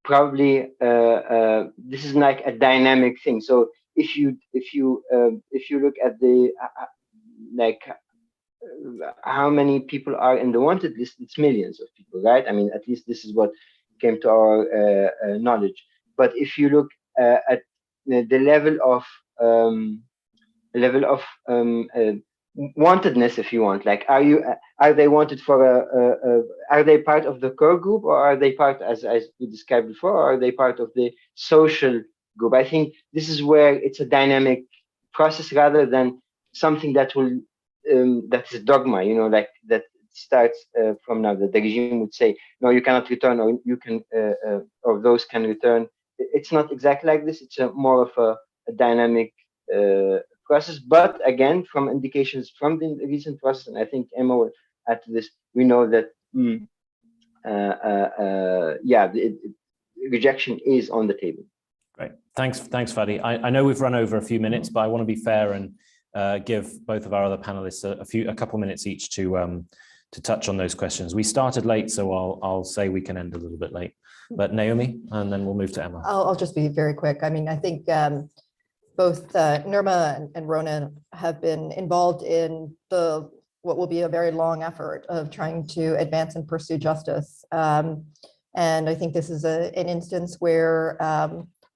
probably this is like a dynamic thing. So if you look at the how many people are in the wanted list, it's millions of people, right? I mean, at least this is what came to our knowledge. But if you look at the level of wantedness, if you want, like, are they wanted for are they part of the core group, or are they part, as we described before, or are they part of the social group? I think this is where it's a dynamic process rather than something that will that is dogma, like that starts from now, that the regime would say, no, you cannot return, or you can or those can return. It's not exactly like this. It's more of a dynamic process. But again, from indications from the recent process, and I think Emma will add to this, we know that rejection is on the table. Great, thanks, Fadi. I know we've run over a few minutes, but I want to be fair and give both of our other panelists a couple minutes each to touch on those questions. We started late, so I'll say we can end a little bit late. But Naomi, and then we'll move to Emma. I'll just be very quick. I mean, I think both Nirma and Ronan have been involved in what will be a very long effort of trying to advance and pursue justice. And I think this is an instance where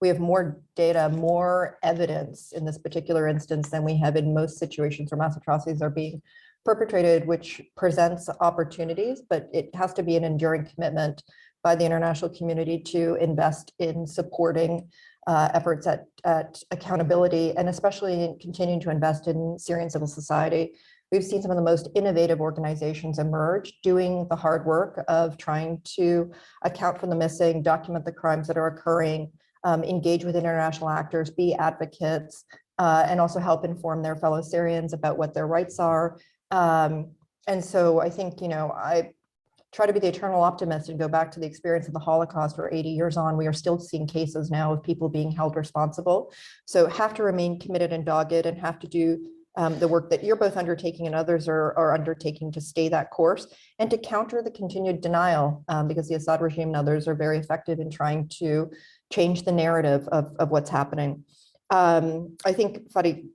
we have more data, more evidence in this particular instance than we have in most situations where mass atrocities are being perpetrated, which presents opportunities, but it has to be an enduring commitment by the international community to invest in supporting efforts at accountability, and especially in continuing to invest in Syrian civil society. We've seen some of the most innovative organizations emerge doing the hard work of trying to account for the missing, document the crimes that are occurring, engage with international actors, be advocates, and also help inform their fellow Syrians about what their rights are. And so I think, I try to be the eternal optimist and go back to the experience of the Holocaust, where 80 years on, we are still seeing cases now of people being held responsible. So have to remain committed and dogged, and have to do the work that you're both undertaking and others are undertaking to stay that course and to counter the continued denial, because the Assad regime and others are very effective in trying to change the narrative of what's happening. I think Fadi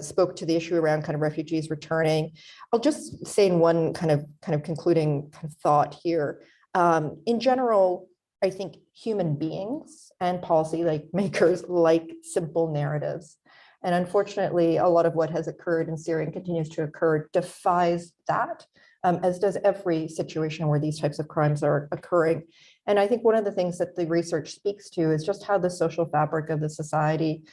spoke to the issue around kind of refugees returning. I'll just say in one kind of concluding kind of thought here. In general, I think human beings and policy makers like simple narratives. And unfortunately, a lot of what has occurred in Syria and continues to occur defies that, as does every situation where these types of crimes are occurring. And I think one of the things that the research speaks to is just how the social fabric of the society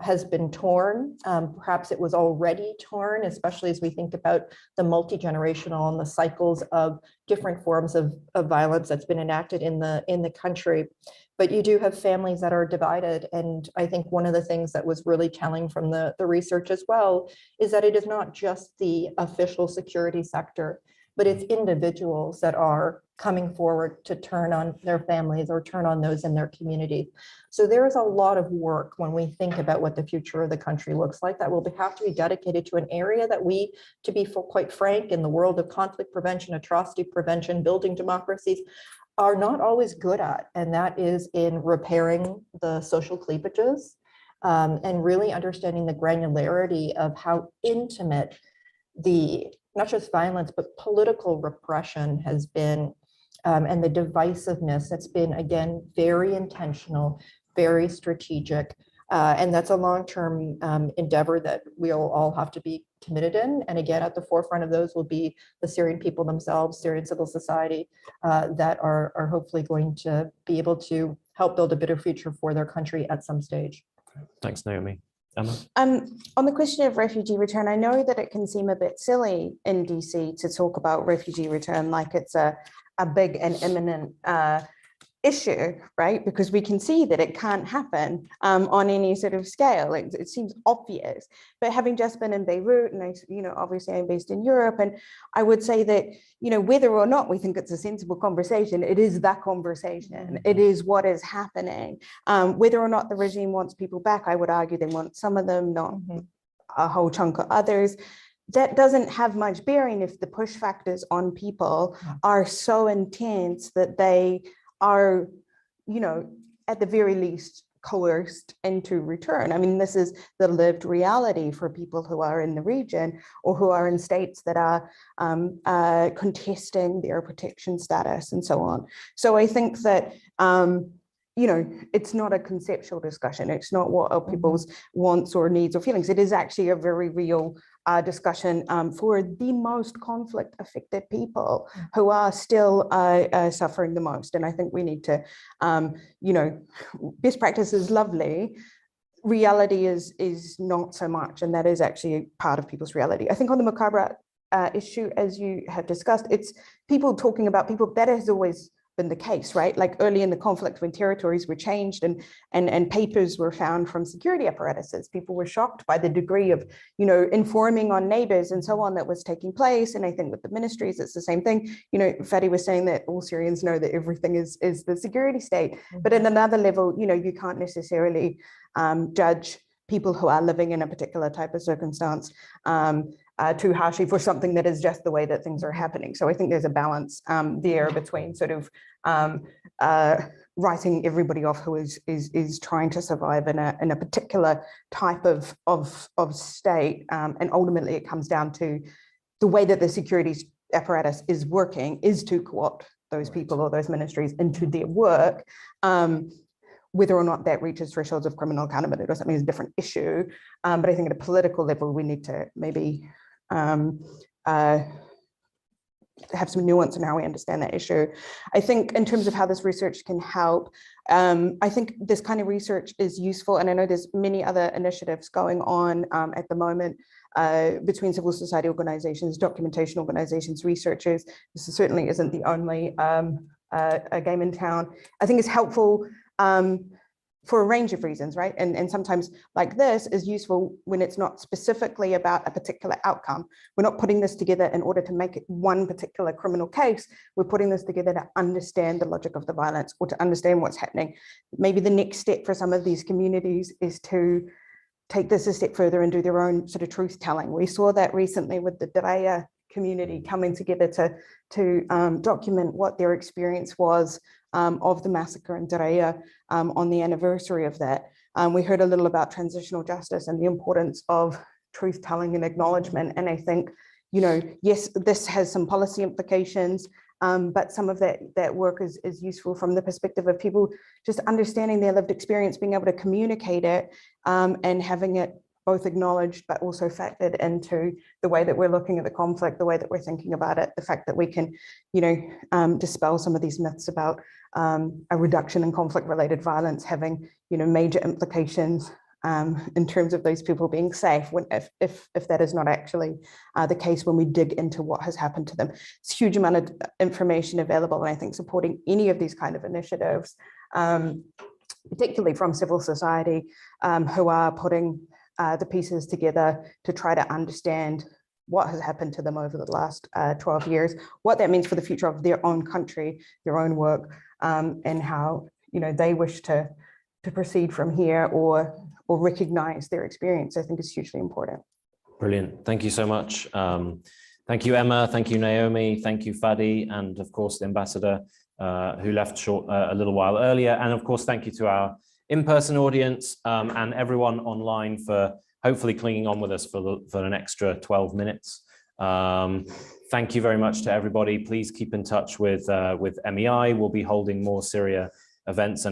has been torn. Perhaps it was already torn, especially as we think about the multi-generational and the cycles of different forms of violence that's been enacted in the country. But you do have families that are divided. And I think one of the things that was really telling from the research as well is that it is not just the official security sector, but it's individuals that are coming forward to turn on their families or turn on those in their community. So there is a lot of work when we think about what the future of the country looks like that will have to be dedicated to an area that we, to be quite frank, in the world of conflict prevention, atrocity prevention, building democracies, are not always good at, and that is in repairing the social cleavages and really understanding the granularity of how intimate the, not just violence, but political repression has been, and the divisiveness that's been, again, very intentional, very strategic. And that's a long-term endeavor that we'll all have to be committed in. And again, at the forefront of those will be the Syrian people themselves, Syrian civil society, that are hopefully going to be able to help build a better future for their country at some stage. Thanks, Naomi. Emma? On the question of refugee return, I know that it can seem a bit silly in DC to talk about refugee return like it's a big and imminent issue, right? Because we can see that it can't happen on any sort of scale. It seems obvious, but having just been in Beirut, and obviously I'm based in Europe, and I would say that, whether or not we think it's a sensible conversation, it is that conversation. It is what is happening. Whether or not the regime wants people back, I would argue they want some of them, not a whole chunk of others. That doesn't have much bearing if the push factors on people are so intense that they are, at the very least coerced into return. I mean, this is the lived reality for people who are in the region or who are in states that are contesting their protection status and so on. So I think that, it's not a conceptual discussion. It's not what are people's wants or needs or feelings. It is actually a very real discussion for the most conflict affected people who are still suffering the most. And I think we need to, best practice is lovely. Reality is not so much. And that is actually part of people's reality. I think on the macabre issue, as you have discussed, it's people talking about people. That has always been the case, right? Like early in the conflict when territories were changed and papers were found from security apparatuses, people were shocked by the degree of, informing on neighbors and so on that was taking place. And I think with the ministries, it's the same thing. Fadi was saying that all Syrians know that everything is the security state. But at another level, you can't necessarily judge people who are living in a particular type of circumstance too harshly for something that is just the way that things are happening. So I think there's a balance there between sort of writing everybody off who is trying to survive in a particular type of state, and ultimately it comes down to the way that the security apparatus is working is to co-opt those people or those ministries into their work. Whether or not that reaches thresholds of criminal accountability or something is a different issue. But I think at a political level, we need to maybe have some nuance in how we understand that issue. I think in terms of how this research can help, I think this kind of research is useful. And I know there's many other initiatives going on at the moment between civil society organizations, documentation organizations, researchers. This certainly isn't the only game in town. I think it's helpful for a range of reasons, right? And sometimes like this is useful when it's not specifically about a particular outcome. We're not putting this together in order to make it one particular criminal case. We're putting this together to understand the logic of the violence or to understand what's happening. Maybe the next step for some of these communities is to take this a step further and do their own sort of truth telling. We saw that recently with the Daraya community coming together to document what their experience was of the massacre in Daraya on the anniversary of that. We heard a little about transitional justice and the importance of truth telling and acknowledgement. And I think, yes, this has some policy implications, but some of that work is useful from the perspective of people just understanding their lived experience, being able to communicate it and having it both acknowledged, but also factored into the way that we're looking at the conflict, the way that we're thinking about it, the fact that we can, dispel some of these myths about a reduction in conflict-related violence having, major implications in terms of those people being safe, if that is not actually the case when we dig into what has happened to them. It's a huge amount of information available, and I think supporting any of these kind of initiatives, particularly from civil society, who are putting the pieces together to try to understand what has happened to them over the last 12 years, what that means for the future of their own country, their own work, and how they wish to proceed from here or recognize their experience, I think is hugely important. Brilliant. Thank you so much. Thank you, Emma. Thank you, Naomi. Thank you, Fadi. And of course, the ambassador. who left short a little while earlier. And of course, thank you to our in-person audience and everyone online for hopefully clinging on with us for an extra 12 minutes. Thank you very much to everybody. Please keep in touch with MEI. We'll be holding more Syria events and